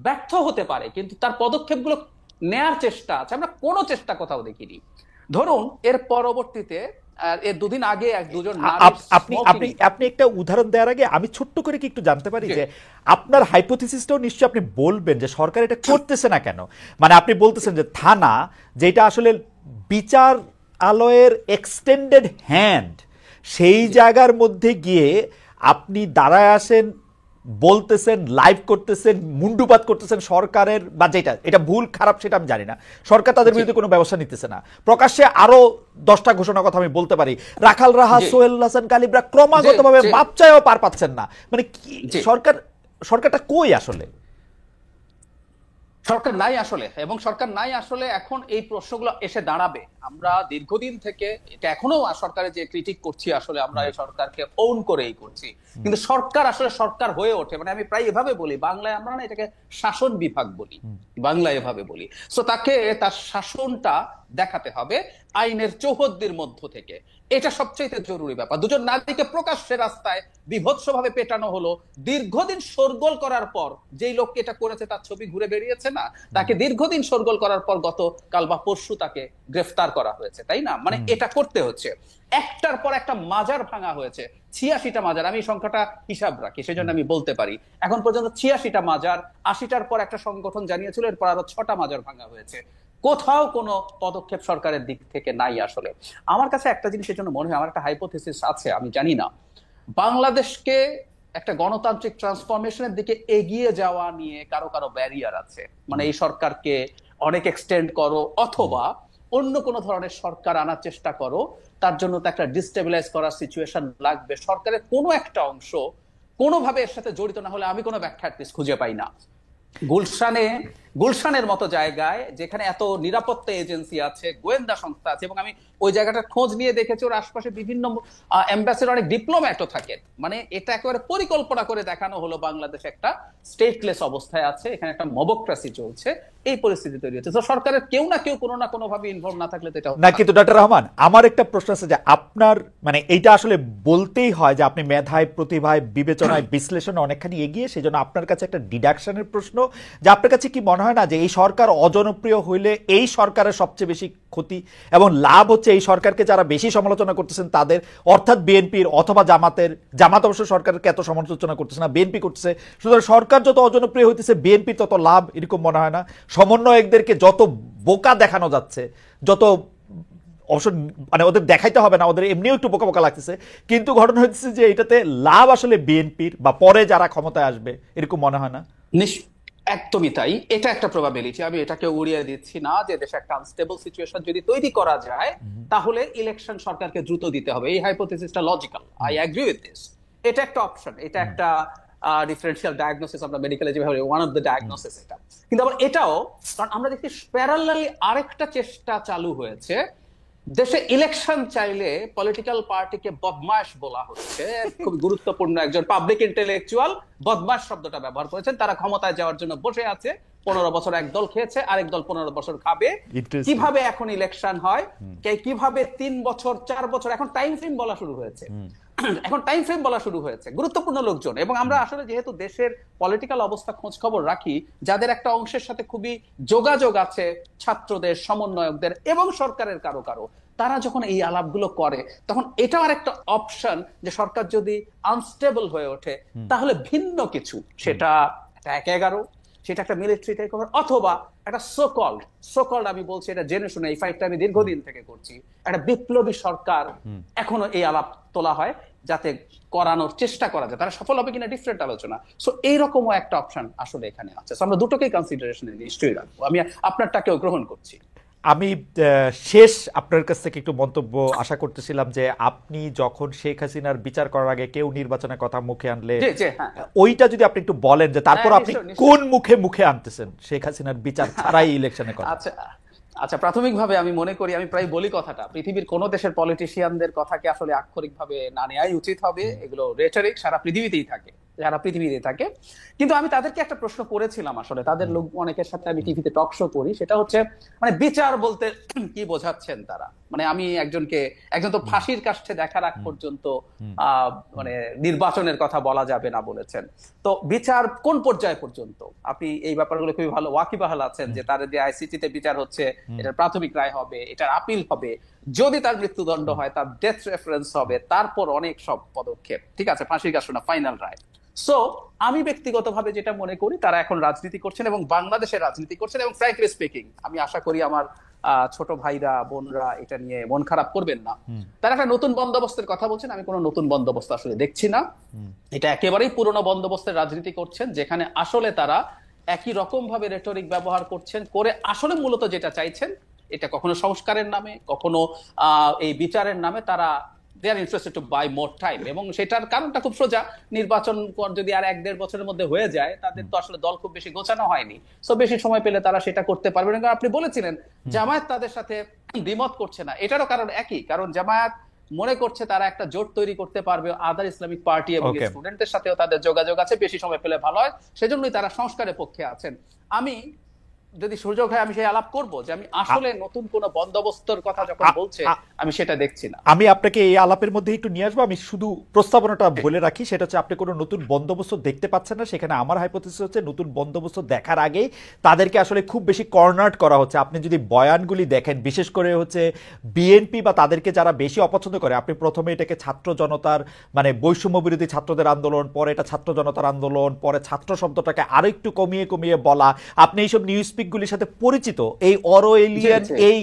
ব্যর্থ হতে পারে কিন্তু তার পদক্ষেপগুলো নেয়ার চেষ্টা আছে। আমরা কোনো চেষ্টা কোথাও দেখিনি। ধরুন এর পরবর্তীতে এর দুদিন আগে দুজন আপনি একটা উদাহরণ দেওয়ার আগে আমি ছোট্ট করে কি একটু জানতে পারি যে আপনার হাইপোথিসিসটাও নিশ্চয়ই আপনি বলবেন যে সরকার এটা করতেছে না কেন? মানে আপনি বলতেছেন যে থানা, যেটা আসলে বিচার আলয়ের এক্সটেন্ডেড হ্যান্ড, সেই জায়গার মধ্যে গিয়ে আপনি দাঁড়ায় আসেন, বলতেছেন, লাইভ করতেছেন, মুন্ডুপাত করতেছেন সরকারের, বা যেটা এটা ভুল খারাপ সেটা আমি জানি না, সরকার তাদের বিরুদ্ধে কোনো ব্যবস্থা নিতেছে না। প্রকাশ্যে আরো 10টা ঘোষণার কথা আমি বলতে পারি, রাখাল রাহা, সোহেল হাসান কালিবরা ক্রমাগতভাবে মাপ চাইও পার পাচ্ছেন না। মানে সরকারটা কই আসলে? সরকার নাই আসলে, এবং সরকার নাই আসলে এখন এই প্রশ্নগুলো এসে দাঁড়াবে। আমরা দীর্ঘদিন থেকে এটা এখনো সরকারের যে ক্রিটিক করছি, আসলে আমরা এই সরকারকে ওন করেই করছি, কিন্তু সরকার আসলে সরকার হয়ে ওঠে। মানে আমি প্রায় এভাবে বলি, বাংলায় আমরা না এটাকে শাসন বিভাগ বলি, বাংলায় এভাবে বলি। সো তাকে তার শাসনটা দেখাতে হবে আইনের চৌহদ্দির মধ্য থেকে, এটা সবচেয়ে জরুরি ব্যাপার। দুজন নারীকে প্রকাশ্যে রাস্তায় বিভৎসভাবে পেটানো হলো, দীর্ঘদিন শোরগোল করার পর, যেই লোককে এটা করেছে তার ছবি ঘুরে বেরিয়েছে না, তাকে দীর্ঘদিন শোরগোল করার পর গত কাল বা পরশু তাকে গ্রেফতার করা হয়েছে, তাই না? মানে এটা করতে হচ্ছে। একটার পর একটা মাজার ভাঙা হয়েছে, 86টা মাজার, আমি সংখ্যাটা হিসাব রাখি সেজন্য আমি বলতে পারি। এখন পর্যন্ত 86টা মাজার, 80টার পর একটা সংগঠন জানিয়েছিল, এরপর আরো 6টা মাজার ভাঙা হয়েছে। কোথাও কোনো পদক্ষেপ সরকারের দিক থেকে নাই। আসলে আমার কাছে একটা জিনিসের জন্য মনে হয়, আমার একটা হাইপোথিসিস আছে, আমি জানি না, বাংলাদেশকে একটা গণতান্ত্রিক ট্রান্সফরমেশনের দিকে এগিয়ে যাওয়া নিয়ে কারো কারো ব্যারিয়ার আছে। মানে এই সরকারকে অনেক এক্সটেন্ড করো অথবা অন্য কোনো ধরনের সরকার আনার চেষ্টা করো, তার জন্য তো একটা ডিস্টেবিলাইজ করার সিচুয়েশন লাগবে। সরকারের কোনো একটা অংশ কোনোভাবে এর সাথে জড়িত না হলে আমি কোনো ব্যাখ্যা খুঁজে পাই না। গুলশানের মতো জায়গায় যেখানে এত নিরাপত্তা এজেন্সি আছে, গোয়েন্দা সংস্থা আছে, এবং আমি ওই জায়গাটার খোঁজ নিয়ে দেখেছি ওর আশপাশে বিভিন্ন এম্বাসির অনেক ডিপ্লোম্যাটও থাকেন। মানে এটা একেবারে পরিকল্পনা করে দেখানো হলো বাংলাদেশ একটা স্টেটলেস অবস্থায় আছে, এখানে একটা মবক্রেসি চলছে, এই পরিস্থিতি তৈরি হচ্ছে। তো সরকারের কেউ না কেউ কোনো না কোনো ভাবে ইনভলভ না থাকলে তো এটা না। কিন্তু ডক্টর রহমান, আমার একটা প্রশ্ন আছে যে আপনার মানে এইটা আসলে বলতেই হয় যে আপনি মেধায়, প্রতিভায়, বিবেচনায়, বিশ্লেষণে অনেকখানি এগিয়ে, সেই জন্য আপনার কাছে একটা ডিডাকশনের প্রশ্ন যে আপনার কাছে কি মনে হয় না যে এই সরকার অজনপ্রিয় হইলে এই সরকারের সবচেয়ে বেশি ক্ষতি এবং লাভ হচ্ছে এই সরকারকে যারা বেশি সমালোচনা করতেছেন তাদের, অর্থাৎ বিএনপির অথবা জামাত অবশ্য সরকারকে এত সমালোচনা করতেছে না, বিএনপি করতেছে। সুতরাং সরকার যত অজনপ্রিয় হইতেছে বিএনপির তত লাভ, এরকম মনে হয় না? সমন্বয়কদেরকে যত বোকা দেখানো যাচ্ছে, যত অবশ্য মানে ওদের দেখাইতে হবে না, ওদের এমনিও একটু বোকা বোকা লাগতেছে, কিন্তু ঘটনা হচ্ছে যে এটাতে লাভ আসলে বিএনপির বা পরে যারা ক্ষমতায় আসবে, এরকম মনে হয় না? একদমই তাই, এটা একটা প্রবাবিলিটি, আমি এটাকে উড়িয়ে দিচ্ছি না যে দেশে একটা আনস্টেবল সিচুয়েশন যদি তৈরি করা যায় তাহলে ইলেকশন সরকারকে দ্রুত দিতে হবে। এই হাইপোথিসিসটা logical, I agree with this. এটা একটা অপশন, এটা একটা ডিফারেন্সিয়াল ডায়াগনোসিস, আমরা মেডিকেলে যেভাবে ওয়ান অফ দ্য ডায়াগনোসিস এটা। কিন্তু আবার এটাও, কারণ আমরা দেখি প্যারালালি আরেকটা চেষ্টা চালু হয়েছে, দেশে ইলেকশন চাইলে পলিটিক্যাল পার্টিকে বদমাশ বলা হচ্ছে। খুব গুরুত্বপূর্ণ একজন পাবলিক ইন্টেলেকচুয়াল বদমাশ শব্দটা ব্যবহার করেছেন। তারা ক্ষমতায় যাওয়ার জন্য বসে আছে, 15 বছর এক দল খেয়েছে, আরেক দল 15 বছর খাবে। কিভাবে এখন ইলেকশন হয়, কিভাবে 3 বছর 4 বছর, এখন টাইম ফ্রেম বলা শুরু হয়েছে, গুরুত্বপূর্ণ লোকজন। এবং আমরা আসলে যেহেতু দেশের পলিটিক্যাল অবস্থা খোঁজ খবর রাখি, যাদের একটা অংশের সাথে খুবই যোগাযোগ আছে, ছাত্রদের, সমন্বয়কদের এবং সরকারের কারো কারো, তারা যখন এই আলাপগুলো করে তখন এটাও আরেকটা অপশন যে সরকার যদি আনস্টেবল হয়ে ওঠে তাহলে ভিন্ন কিছু, সেটা একটা 1/11, সেটা একটা মিলিটারি টেক ওভার, অথবা একটা সোকল্ড আমি বলছি এটা জেনে শুনে, এই ফাইটটা আমি দীর্ঘদিন থেকে করছি, একটা বিপ্লবী সরকার এখনো এই আলাপ তোলা হয় যাতে করানোর চেষ্টা করা যায়। তারা সফল হবে কিনা ডিফারেন্ট আলোচনা। সো এইরকমও একটা অপশন আসলে এখানে আছে। আমরা দুটোকেই কনসিডারেশনে নিশ্চয়ই রাখবো। আমি আপনারটাকেও গ্রহণ করছি। আমি শেষ আপনার কাছ থেকে একটু মন্তব্য আশা করতেছিলাম যে আপনি যখন শেখ হাসিনার বিচার করার আগে কেউ নির্বাচনের কথা মুখে আনলে ওইটা যদি আপনি একটু বলেন যে তারপর আপনি কোন মুখে আনতেছেন শেখ হাসিনার বিচার ছাড়াই ইলেকশনের কথা। আচ্ছা, প্রাথমিকভাবে আমি মনে করি, আমি প্রায় বলি কথাটা, পৃথিবীর কোন দেশের পলিটিশিয়ানদের কথাকে আসলে আক্ষরিকভাবে না নেওয়াই উচিত হবে। এগুলো রেটরিক সারা পৃথিবীতেই থাকে, কিন্তু আমি তাদেরকে একটা প্রশ্ন করেছিলাম, আসলে তাদের লোক অনেকের সাথে আমি টিভিতে টক শো করি, সেটা হচ্ছে মানে বিচার বলতে কি বোঝাচ্ছেন তারা। মানে আমি একজন তো ফাঁসির কাষ্ঠে দেখার আগ পর্যন্ত মানে নির্বাচনের কথা বলা যাবে না বলেছেন। তো বিচার কোন পর্যায় পর্যন্ত? আপনি এই ব্যাপারগুলো খুবই ভালো ওয়াকিবহাল আছেন যে তার যে আইসিটিতে বিচার হচ্ছে, এটার প্রাথমিক রায় হবে, এটার আপিল হবে, যদি তার মৃত্যুদণ্ড হয় তার ডেথ রেফারেন্স হবে, তারপর অনেক সব পদক্ষেপ, ঠিক আছে, ফাঁসির কাষ্ঠ না, ফাইনাল রায়। সো আমি ব্যক্তিগতভাবে যেটা মনে করি, তারা এখন রাজনীতি করছেন এবং বাংলাদেশের রাজনীতি করছেন, এবং ফ্র্যাঙ্কলি স্পিকিং আমি আশা করি আমার ছোট ভাইরা বোনরা এটা নিয়ে মন খারাপ করবেন না। তারা একটা নতুন বন্দোবস্তের কথা বলছেন, আমি কোনো নতুন বন্দোবস্ত আসলে দেখছি না। এটা একেবারেই পুরনো বন্দোবস্তের রাজনীতি করছেন, যেখানে আসলে তারা একই রকম ভাবে রেটরিক ব্যবহার করছেন, করে আসলে মূলত যেটা চাইছেন, এটা কখনো সংস্কারের নামে, কখনো এই বিচারের নামে তারা they are interested to buy more time। এবং সেটার কারণটা খুব সোজা, নির্বাচন যদি আর 1-1.5 বছরের মধ্যে হয়ে যায়, তাদের তো আসলে দল খুব বেশি গোছানো হয়নি, সো বেশি সময় পেলে তারা সেটা করতে পারবে না। আপনি বলেছিলেন জামায়াত তাদের সাথে দ্বিমত করছে না, এটারও কারণ একই, কারণ জামায়াত মনে করছে তারা একটা জোট তৈরি করতে পারবে আদার ইসলামিক পার্টি এবং স্টুডেন্টদের সাথেও তাদের যোগাযোগ আছে, বেশি সময় পেলে ভালো হয়, সেজন্যই তারা সংস্কারের পক্ষে আছেন। আমি যদি সুযোগ হয় আমি সেই আলাপ করব যে আমি আসলে নতুন কোন বন্দোবস্তের কথা যখন বলছে আমি সেটা দেখছি না। আমি আপনাকে এই আলাপের মধ্যে একটু নিয়ে আসবো। আমি শুধু প্রস্তাবনাটা বলে রাখি, সেটা হচ্ছে আপনি কোনো নতুন বন্দোবস্ত দেখতে পাচ্ছেন না। সেখানে আমার হাইপোথিসিস হচ্ছে নতুন বন্দোবস্ত দেখার আগেই তাদেরকে আসলে খুব বেশি কর্নার্ড করা হচ্ছে। আপনি যদি বয়ানগুলি দেখেন, বিশেষ করে হচ্ছে বিএনপি বা তাদেরকে যারা বেশি অপছন্দ করে, আপনি প্রথমে এটাকে ছাত্র জনতার মানে বৈষম্য বিরোধী ছাত্রদের আন্দোলন, পরে এটা ছাত্র জনতার আন্দোলন, পরে ছাত্র শব্দটাকে আরো একটু কমিয়ে বলা, আপনি এইসব নিউজ গুলির সাথে পরিচিত, এই অরওয়েলিয়ান এই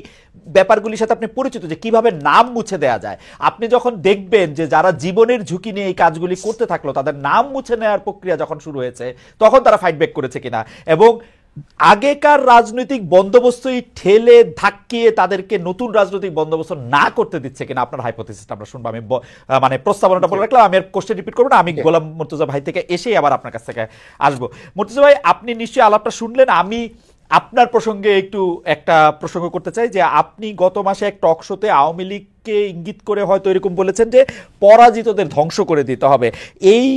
ব্যাপারগুলির সাথে আপনি পরিচিত যে কিভাবে নাম মুছে দেয়া যায়। আপনি যখন দেখবেন যে যারা জীবনের ঝুঁকি নিয়ে এই কাজগুলি করতে থাকলো, তাদের নাম মুছে নেওয়ার প্রক্রিয়া যখন শুরু হয়েছে, তখন তারা ফাইট ব্যাক করেছে কিনা, এবং আগেকার রাজনৈতিক বন্দোবস্তই ঠেলে ধাক্কিয়ে তাদেরকে নতুন রাজনৈতিক বন্দোবস্ত না করতে দিচ্ছে কিনা, আপনার হাইপোথিসিসটা আমরা শুনবো। আমি মানে প্রস্তাবনাটা বলে রাখলাম, আমি আর কোশ্চেন রিপিট করবো না। আমি গোলাম মুর্তজা ভাই থেকে এসেই আবার আপনার কাছ থেকে আসবো। মুর্তজা ভাই, আপনি নিশ্চয়ই আলাপটা শুনলেন। আমি আপনার প্রসঙ্গে একটু একটা প্রসঙ্গ করতে চাই যে আপনি গত মাসে এক টক শোতে আওয়ামী লীগকে ইঙ্গিত করে হয়তো এরকম বলেছেন যে পরাজিতদের ধ্বংস করে দিতে হবে। এই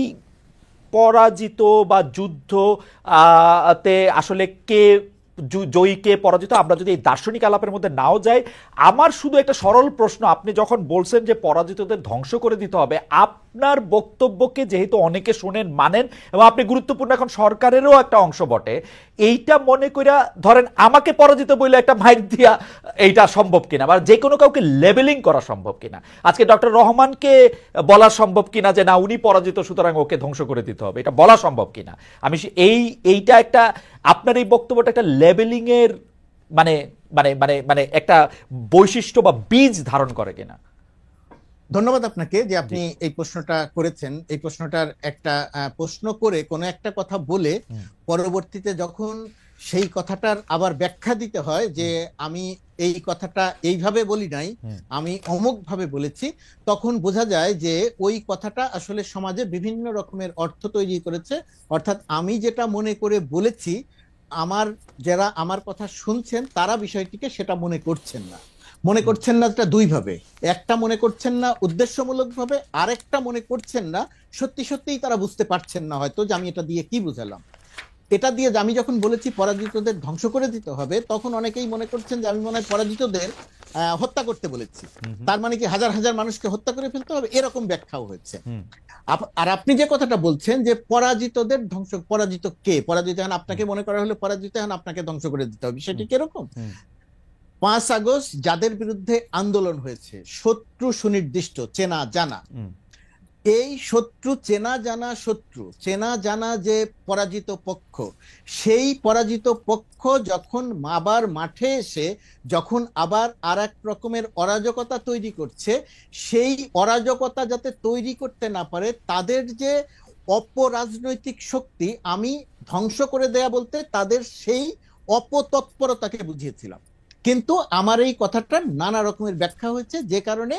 পরাজিত বা যুদ্ধ তে আসলে কে জয়ী কে পরাজিত, আমরা যদি এই দার্শনিক আলাপের মধ্যে নাও যাই, আমার শুধু একটা সরল প্রশ্ন, আপনি যখন বলছেন যে পরাজিতদের ধ্বংস করে দিতে হবে, আপনার বক্তব্যকে যেহেতু অনেকে শোনেন মানেন এবং আপনি গুরুত্বপূর্ণ এখন সরকারেরও একটা অংশ বটে, এইটা মনে কইরা ধরেন আমাকে পরাজিত বলে একটা মাইক দিয়া এইটা সম্ভব কিনা, বা যে কোনো কাউকে লেবেলিং করা সম্ভব কিনা, আজকে ডক্টর রহমানকে বলা সম্ভব কিনা যে না উনি পরাজিত সুতরাং ওকে ধ্বংস করে দিতে হবে, এটা বলা সম্ভব কিনা? আমি এইটা একটা আপনার এই বক্তব্যটা একটা লেবেলিং এর মানে মানে মানে মানে একটা বৈশিষ্ট্য বা বীজ ধারণ করে কিনা? ধন্যবাদ আপনাকে যে আপনি এই প্রশ্নটা করেছেন। এই প্রশ্নটার একটা প্রশ্ন করে কোনো একটা কথা বলে পরবর্তীতে যখন সেই কথাটার আবার ব্যাখ্যা দিতে হয় যে আমি এই কথাটা এইভাবে বলি নাই, আমি অমুক ভাবে বলেছি, তখন বোঝা যায় যে ওই কথাটা আসলে সমাজে বিভিন্ন রকমের অর্থ তৈরি করেছে। অর্থাৎ আমি যেটা মনে করে বলেছি, যারা আমার কথা শুনছেন তারা বিষয়টিকে সেটা মনে করছেন না। এটা দুই ভাবে, একটা মনে করছেন না উদ্দেশ্যমূলক ভাবে, আরেকটা মনে করছেন না সত্যি সত্যিই তারা বুঝতে পারছেন না হয়তো যে আমি এটা দিয়ে কি বুঝালাম। এটা দিয়ে আমি যখন বলেছি পরাজিতদের ধ্বংস করে দিতে হবে, তখন অনেকেই মনে করছেন যে আমি মনে হয় পরাজিতদের হত্যা করতে বলেছি, তার মানে কি হাজার হাজার মানুষকে হত্যা করে ফেলতে হবে, এরকম ব্যাখ্যাও হয়েছে। আর আপনি যে কথাটা বলছেন যে পরাজিতদের ধ্বংস, পরাজিত কে? পরাজিত এখন আপনাকে মনে করা হলে পরাজিত এখন আপনাকে ধ্বংস করে দিতে হবে, সেটি কিরকম? 5 আগস্ট যাদের বিরুদ্ধে আন্দোলন হয়েছে, শত্রু সুনির্দিষ্ট চেনা জানা, এই শত্রু চেনা জানা শত্রু, চেনা জানা যে পরাজিত পক্ষ, সেই পরাজিত পক্ষ যখন আবার মাঠে এসে যখন আবার আর এক রকমের অরাজকতা তৈরি করছে, সেই অরাজকতা যাতে তৈরি করতে না পারে তাদের যে অপরাজনৈতিক শক্তি, আমি ধ্বংস করে দেয়া বলতে তাদের সেই অপতৎপরতাকে বুঝিয়েছিলাম। কিন্তু আমার এই কথাটা নানা রকমের ব্যাখ্যা হয়েছে, যে কারণে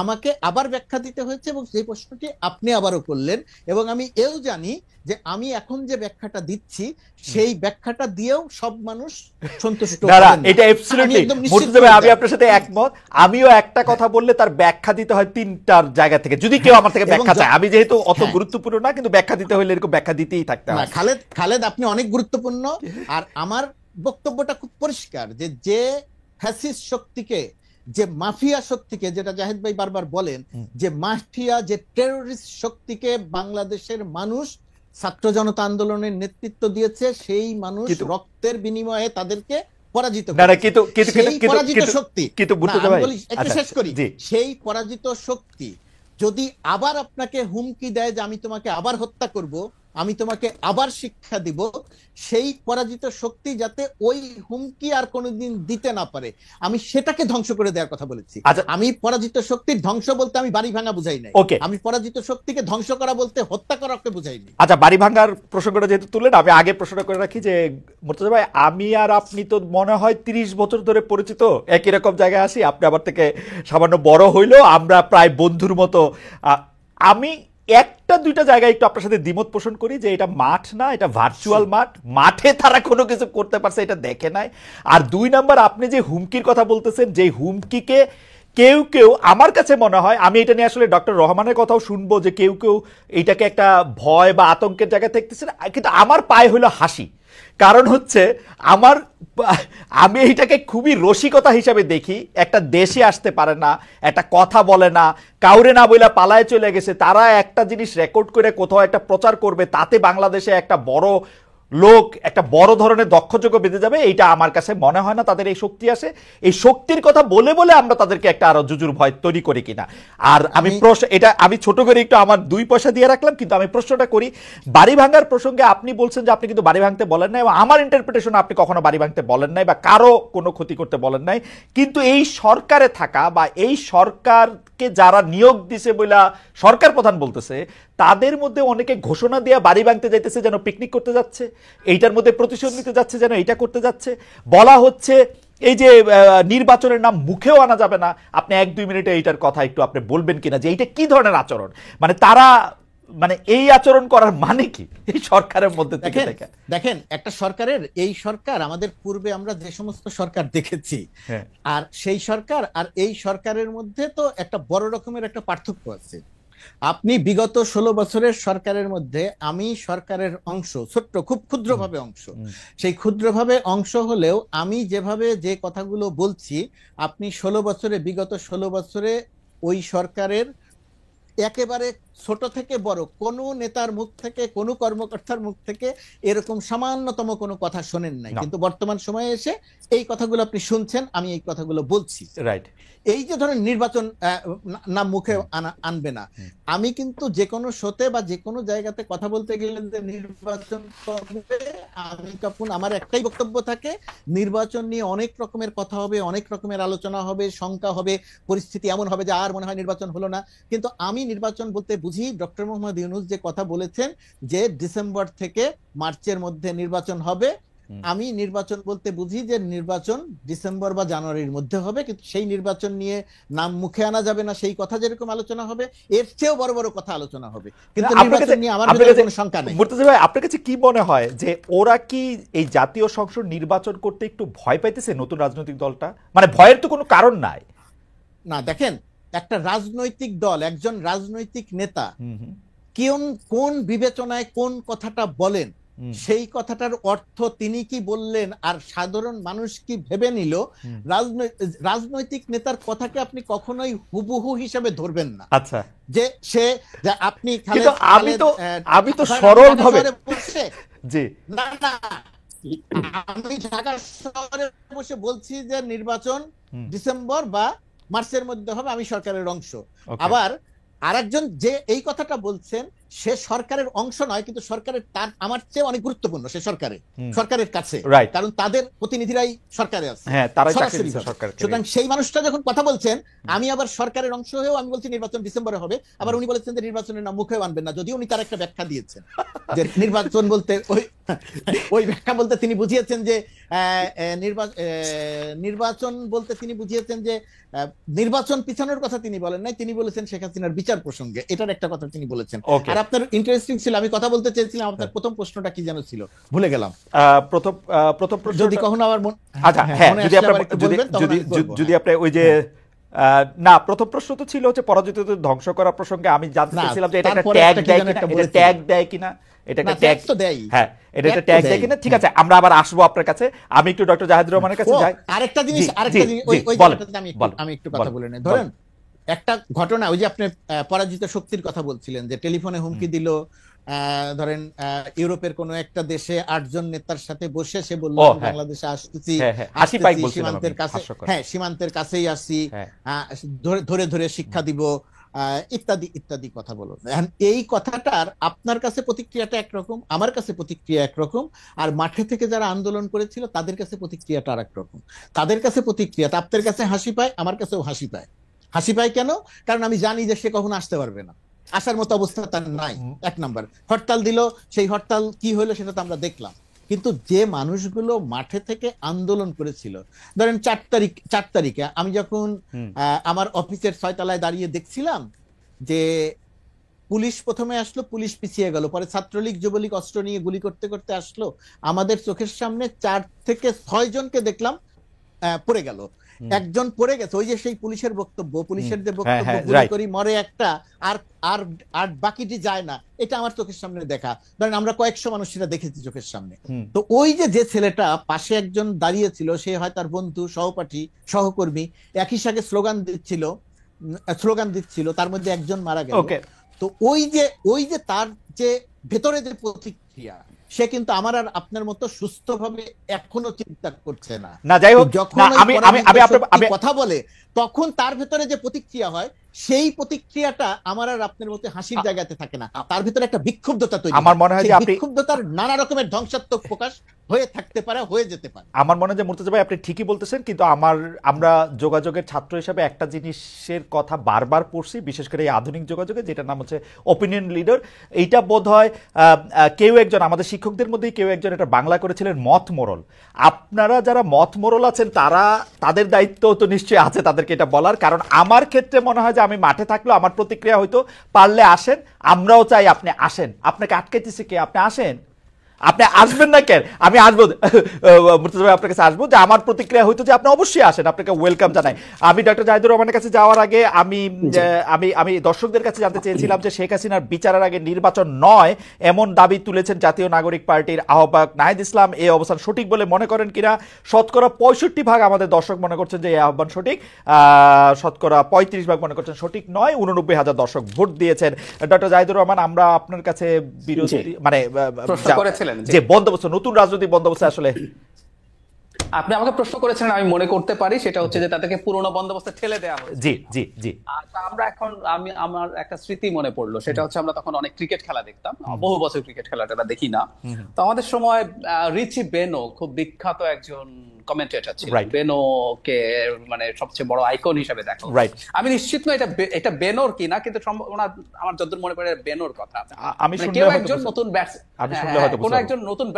আমাকে আবার ব্যাখ্যা দিতে হয়েছে, এবং সেই প্রশ্নটি আপনি আবারও করলেন। এবং আমি এও জানি যে আমি এখন যে ব্যাখ্যাটা দিচ্ছি সেই ব্যাখ্যাটা দিয়েও সব মানুষ সন্তুষ্ট না না, হবেন না। এটা অ্যাবসলিউটলি মুর্তজা ভাই, আমি আপনার সাথে একমত। আমিও একটা কথা বললে তার ব্যাখ্যা দিতে হয় তিনটার জায়গা থেকে, যদি কেউ আমার থেকে ব্যাখ্যা চায়। আমি যেহেতু অত গুরুত্বপূর্ণ না, কিন্তু ব্যাখ্যা দিতে হলে এরকম ব্যাখ্যা দিতেই থাকতে হয়। খালেদ, আপনি অনেক গুরুত্বপূর্ণ। আর আমার বক্তব্যটা খুব পরিষ্কার, যে ফ্যাসিস্ট শক্তিকে, যে মাফিয়া শক্তিকে, যেটা জাহিদ ভাই বারবার বলেন, যে মাফিয়া, যে টেররিস্ট শক্তিকে বাংলাদেশের মানুষ ছাত্র জনতা আন্দোলনের নেতৃত্ব দিয়েছে, সেই মানুষ রক্তের বিনিময়ে তাদেরকে পরাজিত করেছে। সেই পরাজিত শক্তি, একটু শেষ করি, সেই পরাজিত শক্তি যদি আবার আপনাকে হুমকি দেয় যে আমি তোমাকে আবার হত্যা করব, আমি তোমাকে আবার শিক্ষা দিব, সেই পরাজিত শক্তি যাতে ওই হুমকি আর কোনোদিন দিতে না পারে, আমি সেটাকে ধ্বংস করে দেওয়ার কথা বলেছি। আমি পরাজিত শক্তির ধ্বংস বলতে আমি বাড়ি ভাঙা বুঝাই নাই। আমি পরাজিত শক্তিকে ধ্বংস করা বলতে হত্যা করাকে বুঝাইনি। আচ্ছা, বাড়ি ভাঙার প্রসঙ্গটা যেহেতু তুললেন, আমি আগে প্রশ্নটা করে রাখি যে মুর্তজা ভাই, আমি আর আপনি তো মনে হয় 30 বছর ধরে পরিচিত, একই রকম জায়গায় আসি। আপনি আমার থেকে সামান্য বড় হইলেও আমরা প্রায় বন্ধুর মতো। আমি একটা দুইটা জায়গায় একটু আপনার সাথে দ্বিমত পোষণ করি যে এটা মাঠ না, এটা ভার্চুয়াল মাঠ। মাঠে তারা কোনো কিছু করতে পারছে এটা দেখে নাই। আর 2 নাম্বার, আপনি যে হুমকির কথা বলতেছেন, যে হুমকিকে কেউ কেউ, আমার কাছে মনে হয়, আমি এটা নিয়ে আসলে ডক্টর রহমানের কথাও শুনবো, যে কেউ কেউ এইটাকে একটা ভয় বা আতঙ্কের জায়গায় দেখতেছে, কিন্তু আমার পায়ে হইলো হাসি। কারণ হচ্ছে আমি এইটাকে খুবই রসিকতা হিসাবে দেখি। একটা দেশে আসতে পারে না, একটা কথা বলে না, কাউরে না বইলা পালায় চলে গেছে, তারা একটা জিনিস রেকর্ড করে কোথাও একটা প্রচার করবে, তাতে বাংলাদেশে একটা বড় লোক, একটা বড় ধরনের দক্ষযোগ্য বেঁধে যাবে। এইটা আমার কাছে মনে হয় না তাদের এই শক্তি আসে। এই শক্তির কথা বলে বলে আমরা তাদেরকে একটা আরো জুজুর ভয় তৈরি করি কিনা। আর আমি এটা আমি ছোট করে একটু আমার 2 পয়সা দিয়ে রাখলাম, কিন্তু আমি প্রশ্নটা করি, বাড়ি ভাঙার প্রসঙ্গে আপনি বলছেন যে আপনি কিন্তু বাড়ি ভাঙতে বলেন নাই, এবং আমার ইন্টারপ্রিটেশন আপনি কখনো বাড়ি ভাঙতে বলেন নাই বা কারো কোনো ক্ষতি করতে বলেন নাই। কিন্তু এই সরকারে থাকা বা এই সরকারকে যারা নিয়োগ দিছে বইলা সরকার প্রধান বলতেছে, তাদের মধ্যে অনেকে ঘোষণা দিয়ে বাড়ি ভাঙতে যাইতেছে যেন পিকনিক করতে যাচ্ছে, এইটার মধ্যে প্রতিশোধ নিতে যাচ্ছে যেন এইটা করতে যাচ্ছে। বলা হচ্ছে এই যে নির্বাচনের নাম মুখেও আনা যাবে না। আপনি 1-2 মিনিটে এইটার কথা একটু আপনি বলবেন কিনা, যে এইটা কি ধরনের আচরণ, মানে তারা, মানে এই আচরণ করার মানে কি এই সরকারের মধ্যে থেকে? দেখেন, একটা সরকারের, এই সরকার আমাদের পূর্বে আমরা যে সমস্ত সরকার দেখেছি, আর সেই সরকার আর এই সরকারের মধ্যে তো একটা বড় রকমের একটা পার্থক্য আছে। আপনি বিগত 16 বছরের সরকারের মধ্যে আমি সরকারের অংশ, ছোট্ট খুব ক্ষুদ্রভাবে অংশ, সেই ক্ষুদ্রভাবে অংশ হলেও আমি যেভাবে যে কথাগুলো বলছি, আপনি বিগত 16 বছরে ওই সরকারের একেবারে ছোট থেকে বড় কোন নেতার মুখ থেকে, কোন কর্মকর্তার মুখ থেকে এরকম সামান্যতম কোনো কথা শোনেন নাই। কিন্তু বর্তমান সময়ে এসে এই কথাগুলো আপনি শুনছেন, আমি এই কথাগুলো বলছি। রাইট। এই যে ধরেন নির্বাচন নাম মুখে আনবে না, আমি কিন্তু যে কোনো শোতে বা যে কোনো জায়গাতে কথা বলতে গেলে যে নির্বাচন করবে, আমি তখন আমার একটাই বক্তব্য থাকে, নির্বাচন নিয়ে অনেক রকমের কথা হবে, অনেক রকমের আলোচনা হবে, শঙ্কা হবে, পরিস্থিতি এমন হবে যে আর মনে হয় নির্বাচন হলো না। কিন্তু আমি নির্বাচন বলতে বুঝি, ডক্টর মোহাম্মদ ইউনূস যে কথা বলেছেন যে ডিসেম্বর থেকে মার্চের মধ্যে নির্বাচন হবে, আমি নির্বাচন বলতে বুঝি যে নির্বাচন ডিসেম্বর বা জানুয়ারির মধ্যে হবে, কিন্তু সেই নির্বাচন নিয়ে নাম মুখে আনা যাবে না, সেই কথা যেরকম আলোচনা হবে এর চেয়েও বড় বড় কথা আলোচনা হবে। কিন্তু নির্বাচন নিয়ে আমার কোনো শঙ্কা নেই। মুর্তজা ভাই, আপনার কাছে কি মনে হয় যে ওরা কি এই জাতীয় সংসদ নির্বাচন করতে একটু ভয় পাইতেছে নতুন রাজনৈতিক দলটা? মানে ভয়ের তো কোনো কারণ নাই। না, দেখেন, একটা রাজনৈতিক দল, একজন রাজনৈতিক নেতা কোন বিবেচনায় কোন কথাটা বলেন, সেই কথাটার অর্থ তিনি কি বললেন আর সাধারণ মানুষ কি ভেবে নিল, রাজনৈতিক নেতার কথাকে আপনি কখনোই হুবহু হিসেবে ধরবেন না। আচ্ছা, যে সে আপনি আমি তো সরল ভাবে জি না না আমি ঢাকা শহরে বসে বলছি যে নির্বাচন ডিসেম্বর বা মার্চের মধ্যে হবে, আমি সরকারের অংশ। আবার আরেকজন যে এই কথাটা বলছেন সে সরকারের অংশ নয়, কিন্তু সরকারের তার আমার চেয়ে অনেক গুরুত্বপূর্ণ, সে সরকারের কাছে, কারণ তাদের প্রতিনিধিরাই সরকারে আছে। সুতরাং সেই মানুষটা যখন কথা বলছেন, আমি আবার সরকারের অংশ হয়েও আমি বলছি নির্বাচন ডিসেম্বরে হবে, আবার উনি বলেছেন যে নির্বাচনের নাম মুখে আনবেন না, যদিও উনি তার একটা ব্যাখ্যা দিয়েছেন যে নির্বাচন বলতে ওই ব্যাখ্যা বলতে তিনি বুঝিয়েছেন যে নির্বাচন বলতে তিনি বুঝিয়েছেন যে নির্বাচন পিছানোর কথা তিনি বলেন নাই, তিনি বলেছেন শেখ হাসিনার বিচার প্রসঙ্গে, এটার একটা কথা তিনি বলেছেন। আর আপনার ইন্টারেস্টিং ছিল, আমি কথা বলতে চেয়েছিলাম, আপনার প্রথম প্রশ্নটা কি যেন ছিল, ভুলে গেলাম। প্রথম প্রশ্ন যদি কখনো আবার যদি আপনি ওই যে না, প্রথম প্রশ্ন তো ছিল হচ্ছে পরাজিতদের ধ্বংস করা প্রসঙ্গে, আমি জানতে চাইছিলাম যে এটা একটা ট্যাগ দেয় কিনা, এটা ট্যাগ দেয় কিনা, এটা একটা ট্যাগ তো দেয়। হ্যাঁ, এটা একটা ট্যাগ দেয় কিনা, ঠিক আছে, আমরা আবার আসবো আপনার কাছে। আমি একটু ডক্টর জাহিদুর রহমানের কাছে যাই। আরেকটা জিনিস ওই জায়গাটাতে আমি একটু কথা বলে নেই। ধরেন একটা ঘটনা, ওই যে আপনি পরাজিত শক্তির কথা বলছিলেন, যে টেলিফোনে হুমকি দিল, ধরেন ইউরোপের কোন একটা দেশে 8 জন নেতার সাথে বসে সে বলল বাংলাদেশে আসতেছি, সীমান্তের কাছে, হ্যাঁ সীমান্তের কাছেই আসছি, ধরে ধরে শিক্ষা দিব, ইত্যাদি ইত্যাদি কথা বলো। এই কথাটার আপনার কাছে প্রতিক্রিয়াটা একরকম, আমার কাছে প্রতিক্রিয়া একরকম, আর মাঠে থেকে যারা আন্দোলন করেছিল তাদের কাছে প্রতিক্রিয়াটা আর একরকম। তাদের কাছে প্রতিক্রিয়া, আপনার কাছে হাসি পায়, আমার কাছেও হাসি পায়। হাসি পায় কেন? কারণ আমি জানি যে সে কখনো আসতে পারবে না, আসার মতো অবস্থা তার নাই। এক নাম্বার, হরতাল দিল, সেই হরতাল কি হলো সেটা তো আমরা দেখলাম। কিন্তু যে মানুষগুলো মাঠে থেকে আন্দোলন করেছিল, ধরেন 4 তারিখে আমি যখন আমার অফিসের 6 তলায় দাঁড়িয়ে দেখছিলাম যে পুলিশ প্রথমে আসলো, পুলিশ পিছিয়ে গেল, পরে ছাত্রলীগ যুবলীগ অস্ত্র নিয়ে গুলি করতে করতে আসলো, আমাদের চোখের সামনে 4 থেকে 6 জনকে দেখলাম পড়ে গেল। একজন পড়ে গেছে, ওই যে সেই পুলিশের বক্তব্য, পুলিশের যে বক্তব্য, গুলি করি মরে একটা, আর আর আর বাকিটি যায় না, এটা আমার চোখের সামনে দেখা। ধরেন আমরা কয়েকশো মানুষ সেটা দেখেছি চোখের সামনে। তো ওই যে ছেলেটা পাশে একজন দাঁড়িয়ে ছিল, সে হয় তার বন্ধু, সহপাঠী, সহকর্মী, একই সাথে স্লোগান দিচ্ছিল, তার মধ্যে একজন মারা গেল। তো ওই যে তার যে ভেতরে যে প্রতিক্রিয়া, সে কিন্তু আমার আর আপনার মতো সুস্থভাবে এখনো চিন্তা করছে না। যাই হোক, যখন আমি কথা বলে তখন তার ভেতরে যে প্রতিক্রিয়া হয়, সেই প্রতিক্রিয়াটা আমার আর আপনার মতো হাসির জায়গাতে থাকে না, তার ভেতরে একটা বিক্ষুব্ধতা তৈরি। আমার মনে হয় যে বিক্ষুব্ধতার নানা রকমের ধ্বংসাত্মক প্রকাশ হয়ে থাকতে পারে, হয়ে যেতে পারে। আমার মনে হয় যে মুর্তজা ভাই আপনি ঠিকই বলতেছেন, কিন্তু আমরা যোগাযোগের ছাত্র হিসেবে একটা জিনিসের কথা বারবার পড়ছি, বিশেষ করে এই আধুনিক যোগাযোগে, যেটার নাম হচ্ছে ওপিনিয়ন লিডার। এইটা বোধ হয় কেউ একজন, আমাদের শিক্ষকদের মধ্যেই কেউ একজন এটা বাংলা করেছিলেন মত মোরল। আপনারা যারা মত মোরল আছেন, তাদের দায়িত্ব তো নিশ্চয়ই আছে তাদেরকে এটা বলার। কারণ আমার ক্ষেত্রে মনে হয় যে আমি মাঠে থাকলেও আমার প্রতিক্রিয়া হয়তো, পারলে আসেন, আমরাও চাই আপনি আসেন, আপনাকে আটকাইতেছে কে? আপনি আসেন, আপনি আসবেন না কেন? আমি আসবো, মুর্তজা ভাই আপনার কাছে আসবো, যে আমার প্রতিক্রিয়া হইতো যে আপনি অবশ্যই আসেন, আপনাকে ওয়েলকাম জানাই। আমি ডক্টর জাহিদুর রহমানের কাছে যাওয়ার আগে আমি দর্শকদের কাছে জানতে চেয়েছিলাম যে শেখ হাসিনার বিচারের আগে নির্বাচন নয় এমন দাবি তুলেছেন জাতীয় নাগরিক পার্টির আহ্বায়ক নাহিদ ইসলাম। এই অবস্থান সঠিক বলে মনে করেন কিনা? শতকরা 65% আমাদের দর্শক মনে করছেন যে এই আহ্বান সঠিক, শতকরা 35% মনে করছেন সঠিক নয়। 89,000 দর্শক ভোট দিয়েছেন। ডক্টর জাহিদুর রহমান, আমরা আপনার কাছে বিরোধী মানে যে বন্দোবস্ত, নতুন রাজনৈতিক বন্দোবস্ত, আসলে আপনি আমাকে প্রশ্ন করেছেন, আমি মনে করতে পারি সেটা হচ্ছে যে তাদেরকে পুরনো বন্দোবস্তে ঠেলে দেওয়া হয়েছে। জি জি জি। আমরা এখন আমার একটা স্মৃতি মনে পড়লো, সেটা হচ্ছে আমরা তখন অনেক ক্রিকেট খেলা দেখতাম, বহু বছর ক্রিকেট খেলাটা দেখি না। তো আমাদের সময় রিচি বেনো খুব বিখ্যাত একজন কমেন্টেটর ছিল, বেনোকে মানে সবচেয়ে বড় আইকন হিসেবে দেখো। আমি নিশ্চিত না এটা বেনোর কিনা, কিন্তু আমার যতদূর মনে পড়ে বেনোর কথা। কেউ একজন নতুন কোন একজন নতুন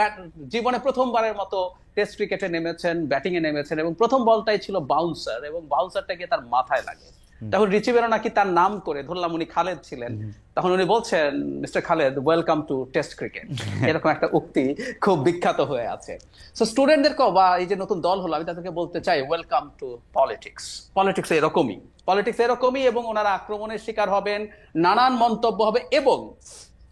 জীবনে প্রথমবারের মতো টেস্ট ক্রিকেটে নেমেছেন, ব্যাটিং এ নেমেছেন, এবং প্রথম বলটাই ছিল বাউন্সার, এবং বাউন্সারটা গিয়ে তার মাথায় লাগে। তখন রিচি বেনো নাকি তার নাম করে, ধরলাম উনি খালেদ ছিলেন, তখন উনি বলছেন, mister Khaled, welcome to test cricket, এরকম একটা উক্তি খুব বিখ্যাত হয়ে আছে। সো স্টুডেন্টদেরকেও, বা এই যে নতুন দল হলো, আমি তাদেরকে বলতে চাই, ওয়েলকাম টু পলিটিক্স। পলিটিক্স এরকমই, এবং ওনারা আক্রমণের শিকার হবেন, নানান মন্তব্য হবে। এবং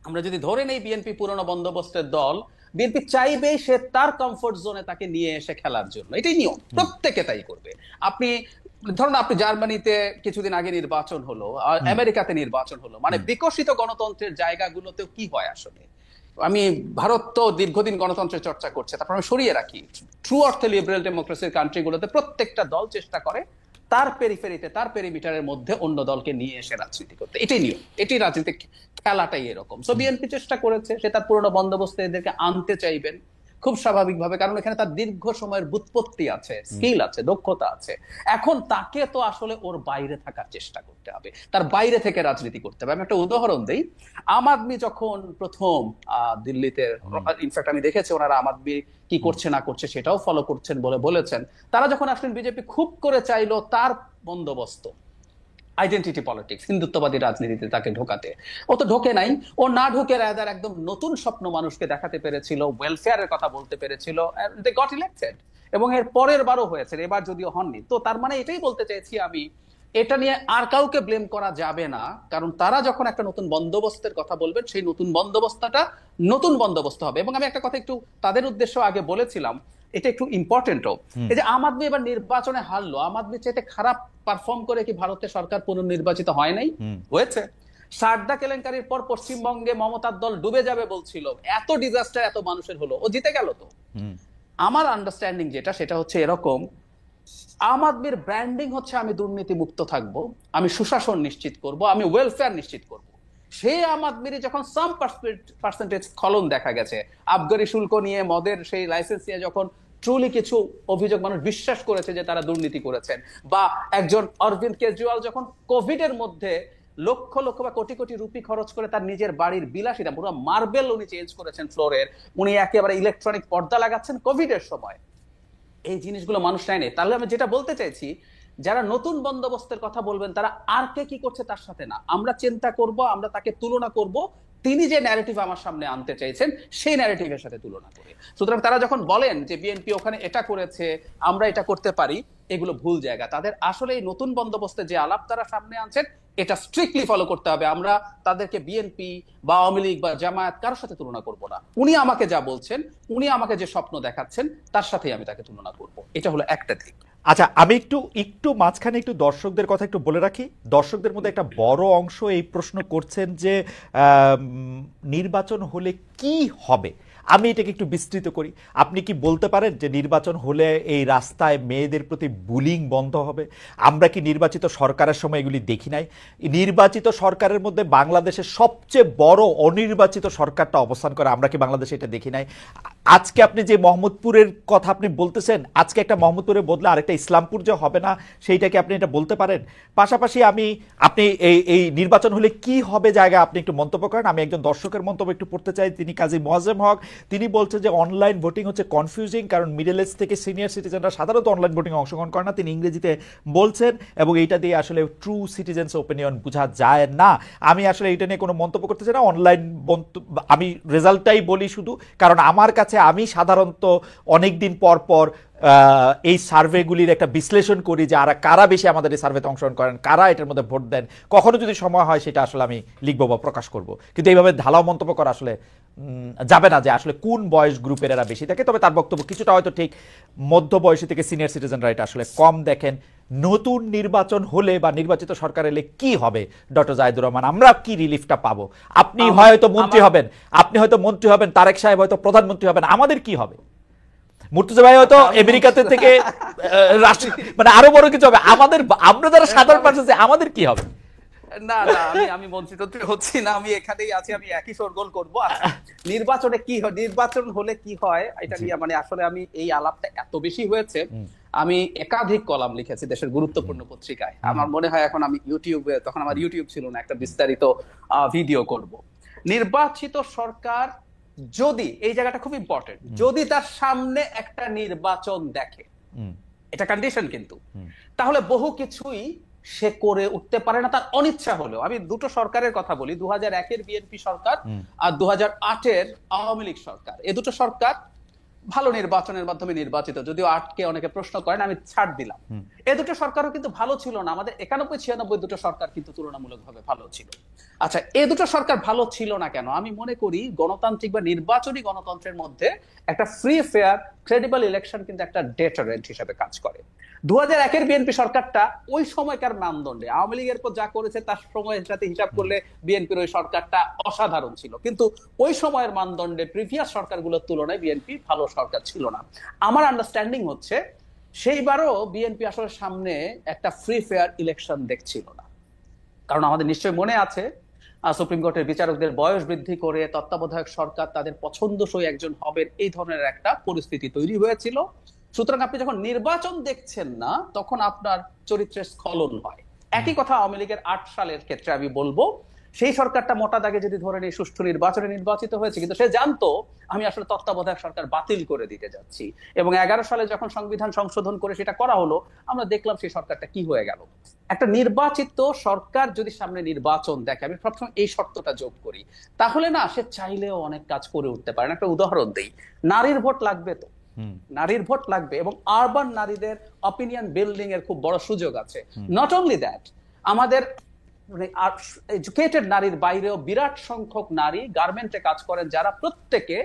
আমরা যদি ধরে নেই বিএনপি পুরনো বন্দোবস্তের দল, বিএনপি চাইবে সে তার কমফোর্ট জোনে তাকে নিয়ে এসে খেলার জন্য, এটাই নিয়ম, প্রত্যেকে তাই করবে। ধরুন আপনি জার্মানিতে কিছুদিন আগে নির্বাচন হলো, আমেরিকাতে নির্বাচন হলো, মানে বিকশিত গণতন্ত্রের জায়গাগুলোতেও কি হয় আসলে। আমি ভারত তো দীর্ঘদিন গণতন্ত্রের চর্চা করছে, তারপর আমি সরিয়ে রাখি, ট্রু অর্থে লিবারেল ডেমোক্রেসির কান্ট্রিগুলোতে প্রত্যেকটা দল চেষ্টা করে তার পেরিফেরিতে, তার পেরিমিটারের মধ্যে অন্য দলকে নিয়ে এসে রাজনীতি করতে। এটাই নিয়ম, এটি রাজনীতিক খেলাটাই এরকম। সো বিএনপি চেষ্টা করেছে, সে তার পুরোনো বন্দোবস্তে এদেরকে আনতে চাইবেন খুব স্বাভাবিকভাবে, কারণ এখানে তার দীর্ঘ সময়ের ব্যুৎপত্তি আছে, স্কিল আছে, দক্ষতা আছে। এখন তাকে তো আসলে ওর বাইরে থাকার চেষ্টা করতে হবে, তার বাইরে থেকে রাজনীতি করতে হবে। আমি একটা উদাহরণ দেই। আম আদমি যখন প্রথম দিল্লিতে, ইনফ্যাক্ট আমি দেখেছি ওনারা আম আদমি কি করছে না করছে সেটাও ফলো করছেন বলে বলেছেন, তারা যখন আসলেন বিজেপি খুব করে চাইলো তার বন্দোবস্ত আইডেন্টিটি পলিটিক্স, হিন্দুত্ববাদী রাজনীতিতে তাকে ঢোকাতে। ও তো ঢোকে নাই, ও না ঢোকে রাদার একদম নতুন স্বপ্ন মানুষকে দেখাতে পেরেছিল, ওয়েলফেয়ারের কথা বলতে পেরেছিল, দে গট ইলেক্টেড। এবং এর পরের বারও হয়েছে, এবার যদিও হননি। তো তার মানে এটাই বলতে চাইছি আমি, এটা নিয়ে আর কাউকে ব্লেম করা যাবে না, কারণ তারা যখন একটা নতুন বন্দোবস্তের কথা বলবেন, সেই নতুন বন্দোবস্তটা নতুন বন্দোবস্ত হবে। এবং আমি একটা কথা একটু তাদের উদ্দেশ্য আগে বলেছিলাম, এটা একটু ইম্পর্টেন্টও। এই যে আম আদমি এবার নির্বাচনে হারলো, আম আদমি চাইতে খারাপ পারফর্ম করে কি ভারতের সরকার পুনর্নির্বাচিত হয় নাই? হয়েছে। সারদা কেলেঙ্কারির পর পশ্চিমবঙ্গে মমতার দল ডুবে যাবে বলছিল, এত ডিজাস্টার এত মানুষের হলো, ও জিতে গেল। তো আমার আন্ডারস্ট্যান্ডিং যেটা, সেটা হচ্ছে এরকম, আম আদমির ব্র্যান্ডিং হচ্ছে আমি দুর্নীতি মুক্ত থাকবো, আমি সুশাসন নিশ্চিত করব, আমি ওয়েলফেয়ার নিশ্চিত করব। সেই আম আদমির যখন সাম পার্সেন্টেজ স্খলন দেখা গেছে, আবগারি শুল্ক নিয়ে, মদের সেই লাইসেন্স নিয়ে যখন ট্রুলি কিছু অভিযোগ মানুষ বিশ্বাস করেছে যে তারা দুর্নীতি করেছেন, বা একজন অরবিন্দ কেজরিওয়াল যখন কোভিড এর মধ্যে লক্ষ লক্ষ বা কোটি কোটি রুপি খরচ করে তার নিজের বাড়ির বিলাসিতা, পুরো মার্বেল উনি চেঞ্জ করেছেন ফ্লোরের, উনি একেবারে ইলেকট্রনিক পর্দা লাগাচ্ছেন কোভিড এর সময়, এই জিনিসগুলো মানুষ নেয়নি। তাহলে আমি যেটা বলতে চাইছি, যারা নতুন বন্দোবস্তের কথা বলবেন তারা আর কে কি করছে তার সাথে না, আমরা চিন্তা করব, আমরা তাকে তুলনা করব তিনি যে ন্যারেটিভ আমার সামনে আনতে চাইছেন সেই ন্যারেটিভের সাথে তুলনা করে। সুতরাং তারা যখন বলেন যে বিএনপি ওখানে এটা করেছে, আমরা এটা করতে পারি, এগুলো ভুল জায়গা। তাদের আসলে এই নতুন বন্দোবস্তে যে আলাপ তারা সামনে আনছেন, এটা স্ট্রিক্টলি ফলো করতে হবে। আমরা তাদেরকে বিএনপি বা আওয়ামী লীগ বা জামায়াত কারোর সাথে তুলনা করব না। উনি আমাকে যা বলছেন, উনি আমাকে যে স্বপ্ন দেখাচ্ছেন, তার সাথেই আমি তাকে তুলনা করব। এটা হলো একটা দিক। আচ্ছা, আমি একটু মাঝখানে একটু দর্শকদের কথা একটু বলে রাখি। দর্শকদের মধ্যে একটা বড় অংশ এই প্রশ্ন করছেন যে নির্বাচন হলে কি হবে। আমি এটাকে একটু বিস্তৃত করি। আপনি কি বলতে পারেন যে নির্বাচন হলে এই রাস্তায় মেয়েদের প্রতি বুলিং বন্ধ হবে? আমরা কি নির্বাচিত সরকারের সময় এগুলি দেখি নাই? নির্বাচিত সরকারের মধ্যে বাংলাদেশের সবচেয়ে বড় অনির্বাচিত সরকারটা অবস্থান করে, আমরা কি বাংলাদেশে এটা দেখি নাই? আজকে আপনি যে মোহাম্মদপুরের কথা আপনি বলতেছেন, আজকে একটা মোহাম্মদপুরে বদলে আরেকটা ইসলামপুর যে হবে না, সেইটাকে আপনি এটা বলতে পারেন? পাশাপাশি আপনি এই নির্বাচন হলে কি হবে জায়গায় আপনি একটু মন্তব্য করেন। আমি একজন দর্শকের মন্তব্য একটু পড়তে চাই। তিনি কাজী মোয়াজ্জেম হক, তিনি বলছেন যে অনলাইন ভোটিং হচ্ছে কনফিউজিং, কারণ মিডল এজ থেকে সিনিয়র সিটিজেনরা সাধারণত অনলাইন ভোটিং অংশগ্রহণ করে না। তিনি ইংরেজিতে বলছেন, এবং এইটা দিয়ে আসলে ট্রু সিটিজেন্স ওপিনিয়ন বোঝা যায় না। আমি আসলে এটা নিয়ে কোনো মন্তব্য করতে চাই না। অনলাইন আমি রেজাল্টটাই বলি শুধু, কারণ আমার কাছে আমি সাধারণত অনেক দিন পর পর এই সার্ভেগুলির একটা বিশ্লেষণ করি যে কারা বেশি আমাদের এই সার্ভেতে অংশগ্রহণ করেন, কারা এটার মধ্যে ভোট দেন। কখনো যদি সময় হয় সেটা আসলে আমি লিখবো বা প্রকাশ করব, কিন্তু এইভাবে ঢালাও মন্তব্য করা আসলে যাবে না যে আসলে কোন বয়স গ্রুপের এরা বেশি থাকে। তবে তার বক্তব্য কিছুটা হয়তো ঠিক, মধ্য বয়সী থেকে সিনিয়র সিটিজেনরা এটা আসলে কম দেখেন। নতুন নির্বাচন হলে বা নির্বাচিত সরকার এলে কি হবে ডক্টর জাহিদুর রহমান? আমরা কি রিলিফটা পাবো? আপনি হয়তো মন্ত্রী হবেন, তারেক সাহেব হয়তো প্রধানমন্ত্রী হবেন, আমাদের কি হবে? মুর্তজা ভাই হয়তো আমেরিকাতে থেকে মানে আরো বড় কিছু হবে। আমরা যারা সাধারণ মানুষ আছে, আমাদের কি হবে? না না, আমি বঞ্চিত হচ্ছি না, আমি এখানেই আছি, আমি একই শোরগোল করবো। নির্বাচনে কি হয়, নির্বাচন হলে কি হয়, এটা নিয়ে মানে আসলে আমি এই আলাপটা এত বেশি হয়েছে, আমি একাধিক কলাম লিখেছি দেশের গুরুত্বপূর্ণ পত্রিকায়। আমার মনে হয় এখন আমি ইউটিউবে, তখন আমার ইউটিউব ছিল না, একটা বিস্তারিত ভিডিও করব। নির্বাচিত সরকার যদি, এই জায়গাটা খুব ইম্পর্টেন্ট, যদি তার সামনে একটা নির্বাচন দেখে, এটা কন্ডিশন কিন্তু, তাহলে বহু কিছুই সে করে উঠতে পারে না তার অনিচ্ছা হলেও। আমি দুটো সরকারের কথা বলি, 2001-এর বিএনপি সরকার আর 2008-এর আওয়ামী লীগ সরকার। এই দুটো সরকার ভালো নির্বাচনের মাধ্যমে নির্বাচিত, যদিও 8কে অনেকে প্রশ্ন করেন, আমি ছাড় দিলাম। এই দুটো সরকারও কিন্তু ভালো ছিল না। আমাদের 91-96 দুটো সরকার কিন্তু তুলনামূলকভাবে ভালো ছিল। আচ্ছা, এই দুটো সরকার ভালো ছিল না কেন? আমি মনে করি গণতান্ত্রিক বা নির্বাচনী গণতন্ত্রের মধ্যে একটা ফ্রি ফেয়ার ক্রেডিবল ইলেকশন কিন্তু একটা ডেটারেন্ট হিসেবে কাজ করে। 2001-এর বিএনপি সরকারটা ওই সময়কার মানদণ্ডে আওয়ামী লীগের পর যা করেছে তার সময়ের সাথে হিসাব করলে বিএনপির ওই সরকারটা অসাধারণ ছিল, কিন্তু ওই সময়ের মানদণ্ডে প্রিভিয়াস সরকারগুলোর তুলনায় বিএনপি ভালো সরকার ছিল না। আমার আন্ডারস্ট্যান্ডিং হচ্ছে সেইবারও বিএনপি আসলে সামনে একটা ফ্রি ফেয়ার ইলেকশন দেখছিল না। কারণ আমাদের নিশ্চয়ই মনে আছে সুপ্রিম কোর্টের বিচারকদের বয়স বৃদ্ধি করে তত্ত্বাবধায়ক সরকার তাদের পছন্দসই একজন হবেন, এই ধরনের একটা পরিস্থিতি তৈরি হয়েছিল। সুতরাং আপনি যখন নির্বাচন দেখছেন না তখন আপনার চরিত্রের স্খলন হয়। একই কথা আওয়ামী লীগের ৮ সালের ক্ষেত্রে আমি বলবো, সেই সরকারটা মোটা দাগে যদি ধরে নিই সুষ্ঠু নির্বাচনে নির্বাচিত হয়েছে, কিন্তু সে জানতো আমি আসলে তত্ত্বাবধায়ক সরকার বাতিল করে দিতে যাচ্ছি। এবং 11 সালে যখন সংবিধান সংশোধন করে সেটা করা হলো, আমরা দেখলাম সেই সরকারটা কি হয়ে গেল। একটা নির্বাচিত সরকার যদি সামনে নির্বাচন দেখে, আমি সবসময় এই শর্তটা যোগ করি, তাহলে না সে চাইলেও অনেক কাজ করে উঠতে পারে। একটা উদাহরণ দেই, নারীর ভোট লাগবে তো, নারীর ভোট লাগবে, এবং আরবান নারীদের অপিনিয়ন বিল্ডিং এর খুব বড় সুযোগ আছে। নট অনলি দ্যাট, আমাদের এডুকেটেড নারীর বাইরেও বিরাট সংখ্যক নারী গার্মেন্টে কাজ করেন, যারা প্রত্যেকে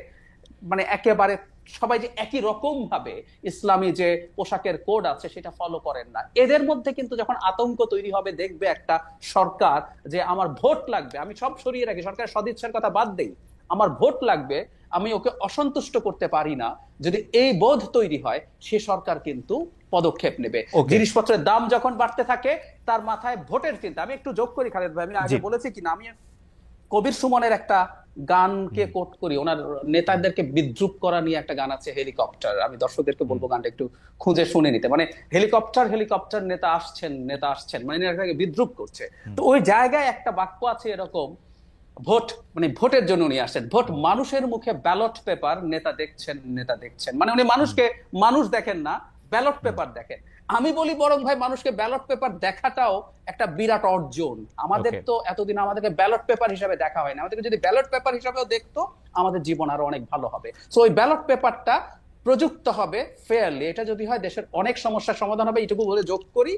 একেবারে সবাই যে একই রকম ভাবে ইসলামী যে পোশাকের কোড আছে সেটা ফলো করেন না। এদের মধ্যে কিন্তু যখন আতঙ্ক তৈরি হবে, দেখবে একটা সরকার যে আমার ভোট লাগবে, আমি সব সরিয়ে রাখি, সরকারের সদিচ্ছার কথা বাদ দেই, আমার ভোট লাগবে, আমি ওকে অসন্তুষ্ট করতে পারি না, যদি এই বোধ তৈরি হয়, সে সরকার কিন্তু পদক্ষেপ নেবে। জিনিসপত্রের দাম যখন বাড়তে থাকে, তার মাথায় ভোটের চিন্তা। আমি একটু যোগ করি খালেদ ভাই, আমি আগে বলেছি কিনা, আমি কবির সুমনের একটা গানকে কোট করি, ওনার নেতাদেরকে বিদ্রুপ করা নিয়ে একটা গান আছে, হেলিকপ্টার। আমি দর্শকদেরকে বলবো গানটা একটু খুঁজে শুনে নিতে। মানে হেলিকপ্টার হেলিকপ্টার নেতা আসছেন, নেতা আসছেন, মানে বিদ্রুপ করছে। তো ওই জায়গায় একটা বাক্য আছে এরকম, ভোট মানে ভোটের জন্য উনি আসছেন, ভোট মানুষের মুখে ব্যালট পেপার, নেতা দেখছেন, নেতা দেখছেন। মানে উনি মানুষকে মানুষ দেখেন না, ব্যালট পেপার দেখেন। আমি বলি বরং ভাই, মানুষকে ব্যালট পেপার দেখাটাও একটা বিরাট অর্জন। আমাদের তো এতদিন আমাদেরকে ব্যালট পেপার হিসাবে দেখা হয় না, আমাদেরকে যদি ব্যালট পেপার হিসাবেও দেখতো, আমাদের জীবন আরো অনেক ভালো হবে। সো ওই ব্যালট পেপারটা প্রযুক্ত হবে ফেয়ারলি, এটা যদি হয় দেশের অনেক সমস্যার সমাধান হবে। এইটুকু বলে যোগ করি,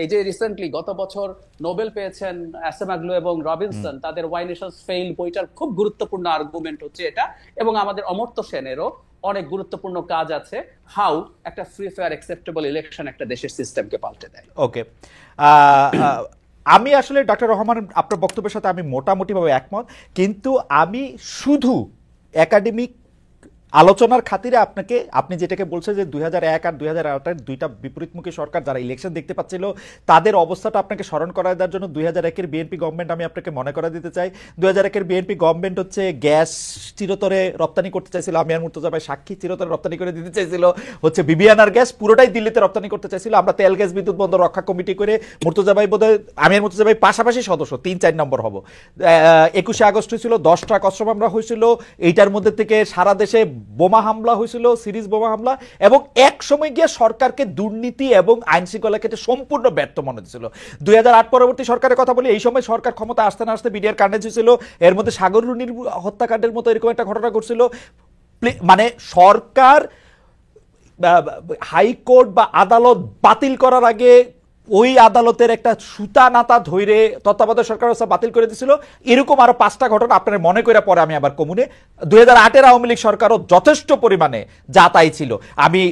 এই যে রিসেন্টলি গত বছর নোবেল পেয়েছেন অ্যাসেমাগ্লু এবং রবিনসন, তাদের ওয়াই নেশনস ফেইল বইটার খুব গুরুত্বপূর্ণ আর্গুমেন্ট হচ্ছে এটা, এবং আমাদের অমর্ত্য সেনেরও অনেক গুরুত্বপূর্ণ কাজ আছে, হাউ একটা ফ্রি ফেয়ার অ্যাকসেপ্টেবল ইলেকশন একটা দেশের সিস্টেমকে পাল্টে দেয়। ওকে, আমি আসলে ডক্টর রহমান আপনার বক্তব্যের সাথে আমি মোটামুটিভাবে একমত, কিন্তু আমি শুধু একাডেমিক আলোচনার খাতিরে আপনাকে, আপনি যেটাকে বলছেন যে 2001 আর 2008 দুইটা বিপরীতমুখী সরকার যারা ইলেকশন দেখতে পাচ্ছিল, তাদের অবস্থাটা আপনাকে স্মরণ করায় দেওয়ার জন্য 2001-এর বিএনপি গভর্নমেন্ট আমি আপনাকে মনে করা দিতে চাই। 2001-এর বিএনপি গভর্নমেন্ট হচ্ছে গ্যাস চিরতরে রপ্তানি করতে চাইছিল, আমিয়ার মুর্তজা ভাই সাক্ষী, চিরতরে রপ্তানি করে দিতে চাইছিল হচ্ছে বিবিয়ানার গ্যাস, পুরোটাই দিল্লিতে রপ্তানি করতে চাইছিল। আমরা তেল গ্যাস বিদ্যুৎ বন্দর রক্ষা কমিটি করে মুর্তজা ভাই বোধহয়, আমিয়ার মুর্তজা ভাই পাশাপাশি সদস্য, 3-4 নম্বর হব। 21শে আগস্ট হয়েছিল, 10টা কষ্ট মামলা হয়েছিল, এইটার মধ্যে থেকে সারা দেশে বোমা হামলা হয়েছিল, সিরিজ বোমা হামলা, এবং এক সময় গিয়ে সরকারকে দুর্নীতি এবং আইন শৃঙ্খলা ক্ষেত্রে সম্পূর্ণ ব্যর্থ মনে হচ্ছিল। 2008 পরবর্তী সরকারের কথা বলি, এই সময় সরকার ক্ষমতা আসতে না আসতে বিডিআর কাণ্ডে ছিল, এর মধ্যে সাগর রুনির হত্যাকাণ্ডের মতো এরকম একটা ঘটনা ঘটছিল। মানে সরকার হাইকোর্ট বা আদালত বাতিল করার আগে ওই আদালতের একটা সুতা নাতা ধরে তত্ত্বাবধায়ক সরকার ব্যবস্থা বাতিল করে দিয়েছিল। এরকম আরো 5টা ঘটনা আপনার মনে করে পরে আমি আবার কমুনে 2008-এর আওয়ামী লীগ সরকারও যথেষ্ট পরিমাণে যা তাই ছিল। আমি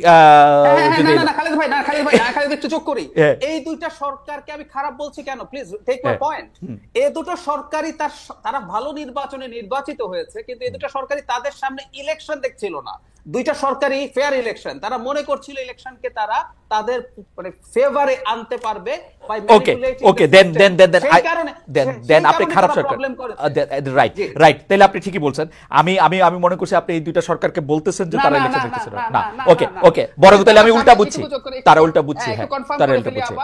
একটু যোগ করি, এই দুইটা সরকারকে আমি খারাপ বলছি কেন, প্লিজ টেক মাই পয়েন্ট। এই দুটো সরকারই তারা ভালো নির্বাচনে নির্বাচিত হয়েছে, কিন্তু এই দুটো সরকারই তাদের সামনে ইলেকশন দেখছিল না। দুইটা সরকারি ফেয়ার ইলেকশন, তারা মনে করছিল ইলেকশনকে তারা তাদের মানে ফেভারে আনতে পারবে। রাইট, তাহলে আপনি ঠিকই বলছেন। আমি মনে করছি আপনি এই দুইটা সরকারকে বলতেছেন যে তারা ইলেকশন দেখতেছিল না। ওকে, বরং তাহলে আমি উল্টা বুঝছি, তারা উল্টা বুঝছি। হ্যাঁ, তারা উল্টা বুঝছে।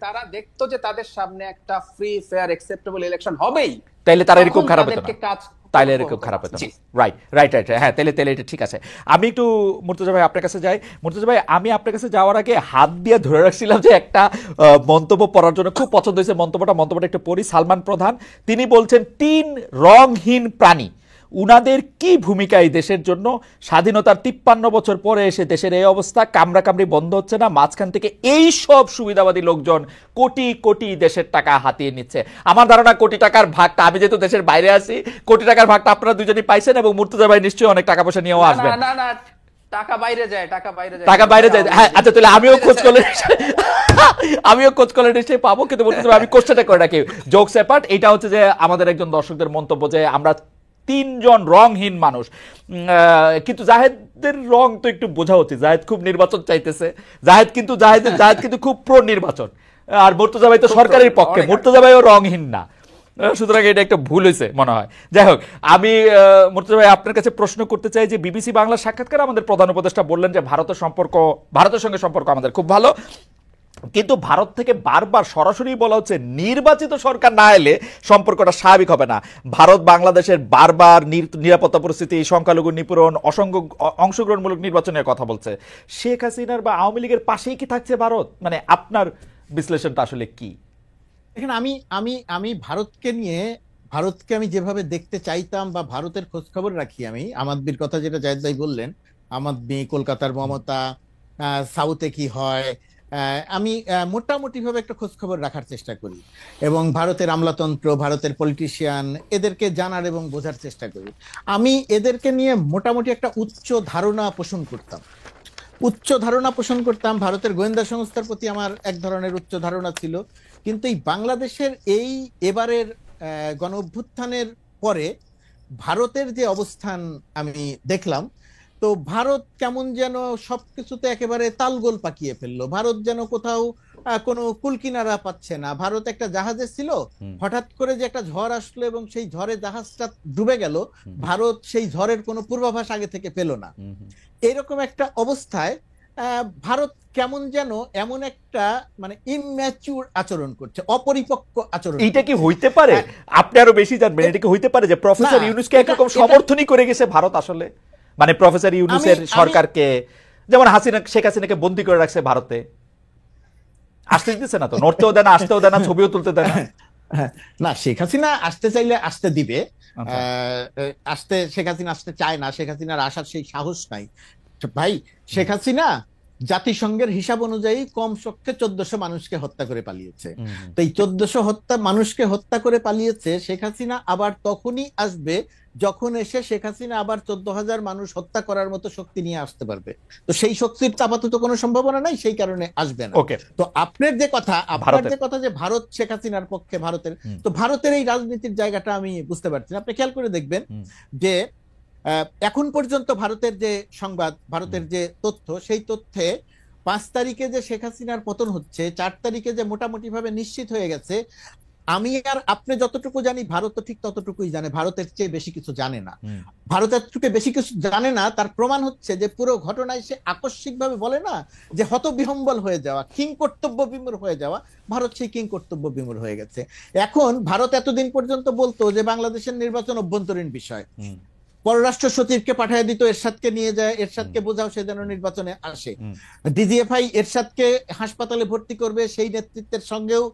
তারা দেখতো যে তাদের সামনে একটা ফ্রি ফেয়ার অ্যাকসেপ্টেবল ইলেকশন হবেই, তাইলে তারা এরকম খারাপ হতো না, তাইলে এরকম খারাপ হতো না। রাইট, হ্যাঁ, তাহলে এটা ঠিক আছে। আমি একটু মুর্তজা ভাই আপনার কাছে যাই। মুর্তজা ভাই, আমি আপনার কাছে যাওয়ার আগে হাত দিয়ে ধরে রাখছিলাম যে একটা মন্তব্য পড়ার জন্য খুব পছন্দ হয়েছে মন্তব্যটা একটু পড়ি। সালমান প্রধান তিনি বলছেন 3 রংহীন প্রাণী, উনাদের কি ভূমিকা এই দেশের জন্য? স্বাধীনতার 53 বছর পরে এসে দেশের এই অবস্থা, কামড়াকামড়ি বন্ধ হচ্ছে না, মাঝখান থেকে এই সব সুবিধাবাদী লোকজন কোটি কোটি দেশের টাকা হাতিয়ে নিচ্ছে। আমার ধারণা কোটি টাকার ভাগটা, আমি যেহেতু দেশের বাইরে আছি, কোটি টাকার ভাগটা আপনারা দুজনই পাইছেন, এবং মুর্তজা ভাই নিশ্চয়ই অনেক টাকা পয়সা নিয়েও আসবেন। টাকা বাইরে যায়। হ্যাঁ, আচ্ছা, তাহলে আমিও খোঁজ করলে নিশ্চয়ই পাবো। কিন্তু মুর্তজা ভাই, আমি কোশ্চেনটা করে রাখি, জোকস অ্যাপার্ট, এটা হচ্ছে যে আমাদের একজন দর্শকদের মন্তব্য যে আমরা তিনজন রংহীন মানুষ। কিন্তু জাহেদের রং তো একটু বোঝা উচিত, জাহেদ খুব নির্বাচন চাইতেছে, জাহেদ কিন্তু খুব প্রো নির্বাচন, আর মুর্তজা ভাই তো সরকারের পক্ষে, মুর্তজা ভাইও রংহীন না, সুতরাং এটা একটা ভুল হয়েছে মনে হয়। যাই হোক, আমি মুর্তজা ভাই আপনার কাছে প্রশ্ন করতে চাই যে বিবিসি বাংলার সাক্ষাৎকারে আমাদের প্রধান উপদেষ্টা বললেন যে ভারতের সঙ্গে সম্পর্ক আমাদের খুব ভালো, কিন্তু ভারত থেকে বারবার সরাসরি বলা হচ্ছে নির্বাচিত সরকার না এলে সম্পর্কটা স্বাভাবিক হবে না। ভারত বাংলাদেশের বারবার নিরাপত্তা পরিস্থিতি, সংখ্যালঘু নিপীড়ন, অংশগ্রহণমূলক নির্বাচনের কথা বলছে। শেখ হাসিনার বা আওয়ামী লীগের পাশেই কি থাকছে ভারত? মানে আপনার বিশ্লেষণটা আসলে কি? এখানে আমি ভারতকে আমি যেভাবে দেখতে চাইতাম বা ভারতের খোঁজ খবর রাখি, আমি আমাদের কথা যেটা জায়েদ ভাই বললেন, আমাদের কলকাতার মমতা, সাউথে কি হয়, আমি মোটামুটি ভাবে একটা খোঁজ খবর রাখার চেষ্টা করি এবং ভারতের আমলাতন্ত্র, ভারতের পলিটিশিয়ান, এদেরকে জানার এবং বোঝার চেষ্টা করি। আমি এদেরকে নিয়ে মোটামুটি একটা উচ্চ ধারণা পোষণ করতাম। ভারতের গোয়েন্দা সংস্থার প্রতি আমার এক ধরনের উচ্চ ধারণা ছিল, কিন্তু এই বাংলাদেশের এবারের গণ অভ্যুত্থানের পরে ভারতের যে অবস্থান আমি দেখলাম, তো ভারত কেমন যেন সবকিছুতে একেবারে তালগোল পাকিয়ে ফেললো। ভারত যেন কোথাও কোনো কুলকিনারা পাচ্ছে না। ভারত একটা জাহাজে ছিল, হঠাৎ করে যে একটা ঝড় আসলো এবং সেই ঝড়ে জাহাজটা ডুবে গেল, ভারত সেই ঝড়ের কোনো পূর্বাভাস আগে থেকে পেল না। এরকম একটা অবস্থায় ভারত কেমন যেন এমন একটা মানে ইম্যাচিউর আচরণ করছে, অপরিপক্ক আচরণ। এটা কি হইতে পারে? আপনি আরো বেশি জানবেন, এটা কি হইতে পারে যে প্রফেসর ইউনূসকে একরকম সমর্থনই করে গেছে ভারত আসলে? মানে প্রফেসর ইউনূসের সরকারকে, যেমন শেখ হাসিনাকে বন্দী করে রাখছে ভারতে, আসতে দিতেছে না তো, নড়তেও দেয় না, আসতেও দেয় না, ছবিও তুলতে দেয় না। না, শেখ হাসিনা আসতে চাইলে আসতে দিবে, শেখ হাসিনা আসতে চায় না, শেখ হাসিনার আসার সেই সাহস নাই ভাই। শেখ হাসিনা জাতিসংঘের হিসাব অনুযায়ী কমপক্ষে 1400 মানুষকে হত্যা করে পালিয়েছে। তো এই 1400 মানুষকে হত্যা করে পালিয়েছে। শেখ হাসিনা আবার তখনই আসবে যখন এসে শেখ হাসিনা আবার 14,000 মানুষ হত্যা করার মতো শক্তি নিয়ে আসতে পারবে। তো সেই শক্তির আপাতত কোনো সম্ভাবনা নাই, সেই কারণে আসবে না। তো আপনার যে কথা যে ভারত শেখ হাসিনার পক্ষে, ভারতের এই রাজনীতির জায়গাটা আমি বুঝতে পারছি না। আপনি খেয়াল করে দেখবেন যে এখন পর্যন্ত ভারতের যে সংবাদ, ভারতের যে তথ্য, সেই তথ্যে 5 তারিখে যে শেখ হাসিনার পতন হচ্ছে, 4 তারিখে যে মোটামুটি ভাবে নিশ্চিত হয়ে গেছে, আমি আর আপনি যতটুকু জানি ভারত তো ঠিক ততটুকুই জানে, ভারতের চেয়ে বেশি কিছু জানে না। ভারতের থেকে বেশি কিছু জানে না, তার প্রমাণ হচ্ছে যে পুরো ঘটনায় সে আকস্মিকভাবে বলে না যে হতবিহম্বল হয়ে যাওয়া, কিং কর্তব্য বিমূঢ় হয়ে যাওয়া, ভারত সেই কিং কর্তব্য বিমূঢ় হয়ে গেছে। এখন ভারত এতদিন পর্যন্ত বলতো যে বাংলাদেশের নির্বাচন অভ্যন্তরীণ বিষয়, পররাষ্ট্র সচিবকে পাঠিয়ে দিত, এরশাদকে নিয়ে যায়, এরশাদকে বোঝাও সে যেন নির্বাচনে আসে। ডিজিএফআই এরশাদকে হাসপাতালে ভর্তি করবে, সেই নেতৃত্বের সঙ্গেও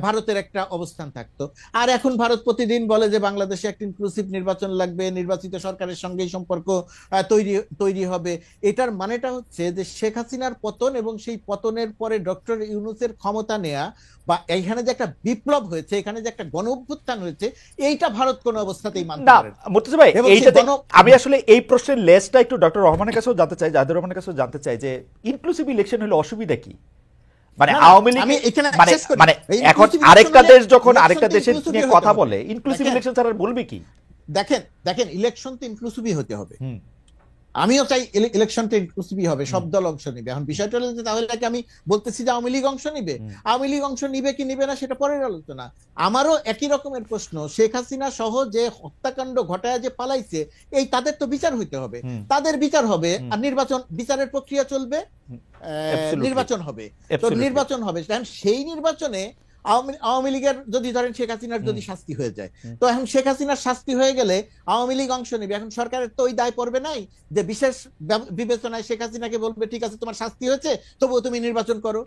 ভারতের একটা অবস্থান থাকতো। আর এখন ভারত প্রতিদিন বলে যে বাংলাদেশে একটা ইনক্লুসিভ নির্বাচন লাগবে, নির্বাচিত সরকারের সঙ্গেই সম্পর্ক তৈরি হবে। এটার মানেটা হচ্ছে যে শেখ হাসিনার পতন এবং সেই পতনের পরে ডক্টর ইউনূসের ক্ষমতা নেয়া, বা এইখানে যে একটা বিপ্লব হয়েছে, এখানে যে একটা গণ অভ্যুত্থান হয়েছে, এইটা ভারত কোনো অবস্থাতেই মানতে পারে না। মুর্তজা ভাই, আমি আসলে এই প্রশ্নের লেসটা একটু ডক্টর রহমানের কাছেও জানতে চাই, জাহিদুর রহমানের কাছেও জানতে চাই যে ইনক্লুসিভ ইলেকশন হলে অসুবিধা কি? মানে আওয়ামী লীগ মানে এখন আরেকটা দেশ যখন আরেকটা দেশের নিয়ে কথা বলে, ইনক্লুসিভ ইলেকশন ছাড়া বলবে কি? দেখেন ইলেকশন তো ইনক্লুসিভই হতে হবে। আমিও চাই ইলেকশনটা ইনক্লুসিভই হবে, সব দল অংশ নিবে। এখন বিষয়টা হলো যে তাহলে কি আমি বলতেছি যে আওয়ামী লীগ অংশ নিবে? আওয়ামী লীগ অংশ নিবে কি নিবে না সেটা পরের আলোচনা। আমারও একই রকমের প্রশ্ন, শেখ হাসিনা সহ যে হত্যাকাণ্ড ঘটায় যে পালাইছে, এই তাদের তো বিচার হইতে হবে, তাদের বিচার হবে, আর বিচারের প্রক্রিয়া চলবে, নির্বাচন হবে। তো নির্বাচন হবে, সেই নির্বাচনে আওয়ামী লীগের যদি ধরেন শেখ হাসিনার যদি শাস্তি হয়ে যায়, তো এখন শেখ হাসিনার শাস্তি হয়ে গেলে আওয়ামী লীগ অংশ নেবে। এখন সরকারের তো ওই দায় পড়বে নাই যে বিশেষ বিবেচনায় শেখ হাসিনাকে বলবে ঠিক আছে তোমার শাস্তি হয়েছে, তবুও তুমি নির্বাচন করো।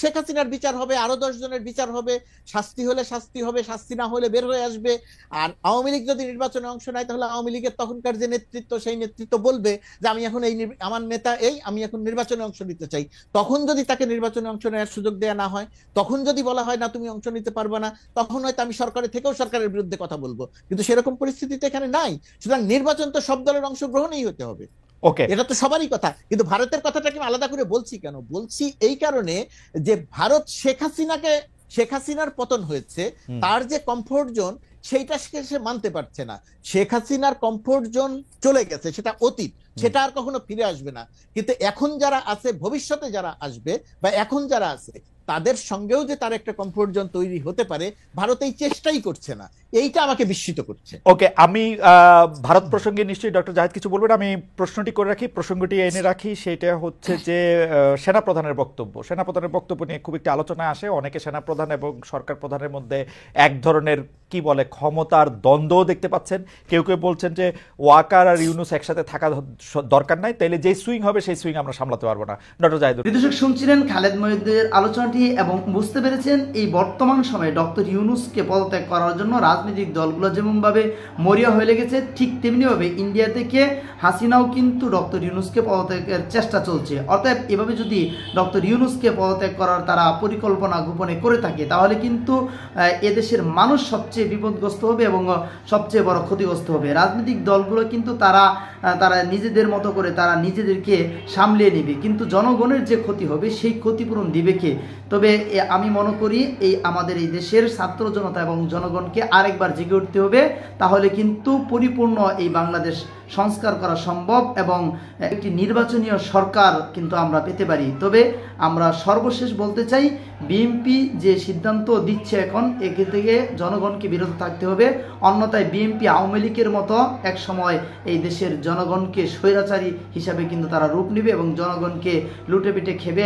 শেখ হাসিনার বিচার হবে, আরো 10 জনের বিচার হবে, শাস্তি হলে শাস্তি হবে, শাস্তি না হলে বের হয়ে আসবে। আর আওয়ামী লীগ যদি নির্বাচনে অংশ নেয়, তাহলে আওয়ামী লীগের তখনকার যে নেতৃত্ব, সেই নেতৃত্ব বলবে যে আমি এখন আমার নেতা আমি এখন নির্বাচনে অংশ নিতে চাই। তখন যদি তাকে নির্বাচনে অংশ নেওয়ার সুযোগ দেওয়া না হয়, তখন যদি বলা হয় না তুমি অংশ নিতে পারবে না, তখন হয়তো আমি সরকারের থেকেও সরকারের বিরুদ্ধে কথা বলবো। কিন্তু সেরকম পরিস্থিতিতে এখানে নাই। সুতরাং নির্বাচন তো সব দলের অংশগ্রহণই হতে হবে, এটা তো সবারই কথা। কিন্তু ভারতের কথাটাকে আলাদা করে বলছি কেন? বলছি এই কারণে যে ভারত শেখ হাসিনার পতন হয়েছে, তার যে কমফোর্ট জোন, সেইটাকে সে মানতে পারছে না। শেখ হাসিনার কমফোর্ট জোন চলে গেছে, সেটা অতীত, সেটা আর কখনো ফিরে আসবে না। কিন্তু এখন যারা আছে, ভবিষ্যতে যারা আসবে বা এখন যারা আছে, তাদের সঙ্গেও যে তার একটা কমফোর্ট জোন তৈরি হতে পারে, ভারত এই চেষ্টাই করছে না। এইটা আমাকে বিস্মিত করছে। ওকে, আমি ভারত প্রসঙ্গে নিশ্চয়ই ডক্টর জাহিদ কিছু বলবেন, আমি প্রশ্নটি করে রাখি, প্রসঙ্গটি এনে রাখি। সেটা হচ্ছে যে সেনাপ্রধানের বক্তব্য নিয়ে খুব একটি আলোচনায় আসে। অনেকে সেনাপ্রধান এবং সরকার প্রধানের মধ্যে এক ধরনের কি বলে ক্ষমতার দ্বন্দ্ব দেখতে পাচ্ছেন। কেউ কেউ বলছেন যে ওয়াকার আর ইউনুস একসাথে থাকা দরকার নাই, তাইলে যে সুইং হবে সেই সুইং আমরা সামলাতে পারবো না। ডক্টর জাহিদ, দর্শক শুনছিলেন খালেদ মহিউদ্দিনের আলোচনাটি এবং বুঝতে পেরেছেন এই বর্তমান সময়ে ডক্টর ইউনুসকে পদত্যাগ করার জন্য রাজনৈতিক দলগুলো যেমনভাবে মরিয়া হয়ে লেগেছে, ঠিক তেমনিভাবে ইন্ডিয়া থেকে হাসিনাও কিন্তু ডক্টর ইউনুসকে পদত্যাগের চেষ্টা চলছে। অতএব এভাবে যদি ডক্টর ইউনুসকে পদত্যাগ করার তারা পরিকল্পনা গোপনে করে থাকে, তাহলে কিন্তু এদেশের মানুষ সবচেয়ে বিপদগ্রস্ত হবে এবং সবচেয়ে বড় ক্ষতিগ্রস্ত হবে। রাজনৈতিক দলগুলো কিন্তু তারা নিজেদের মতো করে তারা নিজেদেরকে সামলিয়ে নেবে, কিন্তু জনগণের যে ক্ষতি হবে সেই ক্ষতিপূরণ দিবে কে? তবে আমি মনে করি এই আমাদের এই দেশের ছাত্র জনতা এবং জনগণকে আরেকবার জেগে উঠতে হবে, তাহলে কিন্তু পরিপূর্ণ এই বাংলাদেশ সংস্কার করা সম্ভব এবং একটি নির্বাচনীয় সরকার কিন্তু আমরা পেতে পারি। তবে আমরা সর্বশেষ বলতে চাই, বিএনপি যে সিদ্ধান্ত দিচ্ছে এখন, একে থেকে জনগণকে বিরত থাকতে হবে। অন্যথায় বিএনপি আওয়ামী লীগের মতো এক সময় এই দেশের জনগণকে স্বৈরাচারী হিসাবে কিন্তু তারা রূপ নেবে এবং জনগণকে লুটে পিটে খেবে।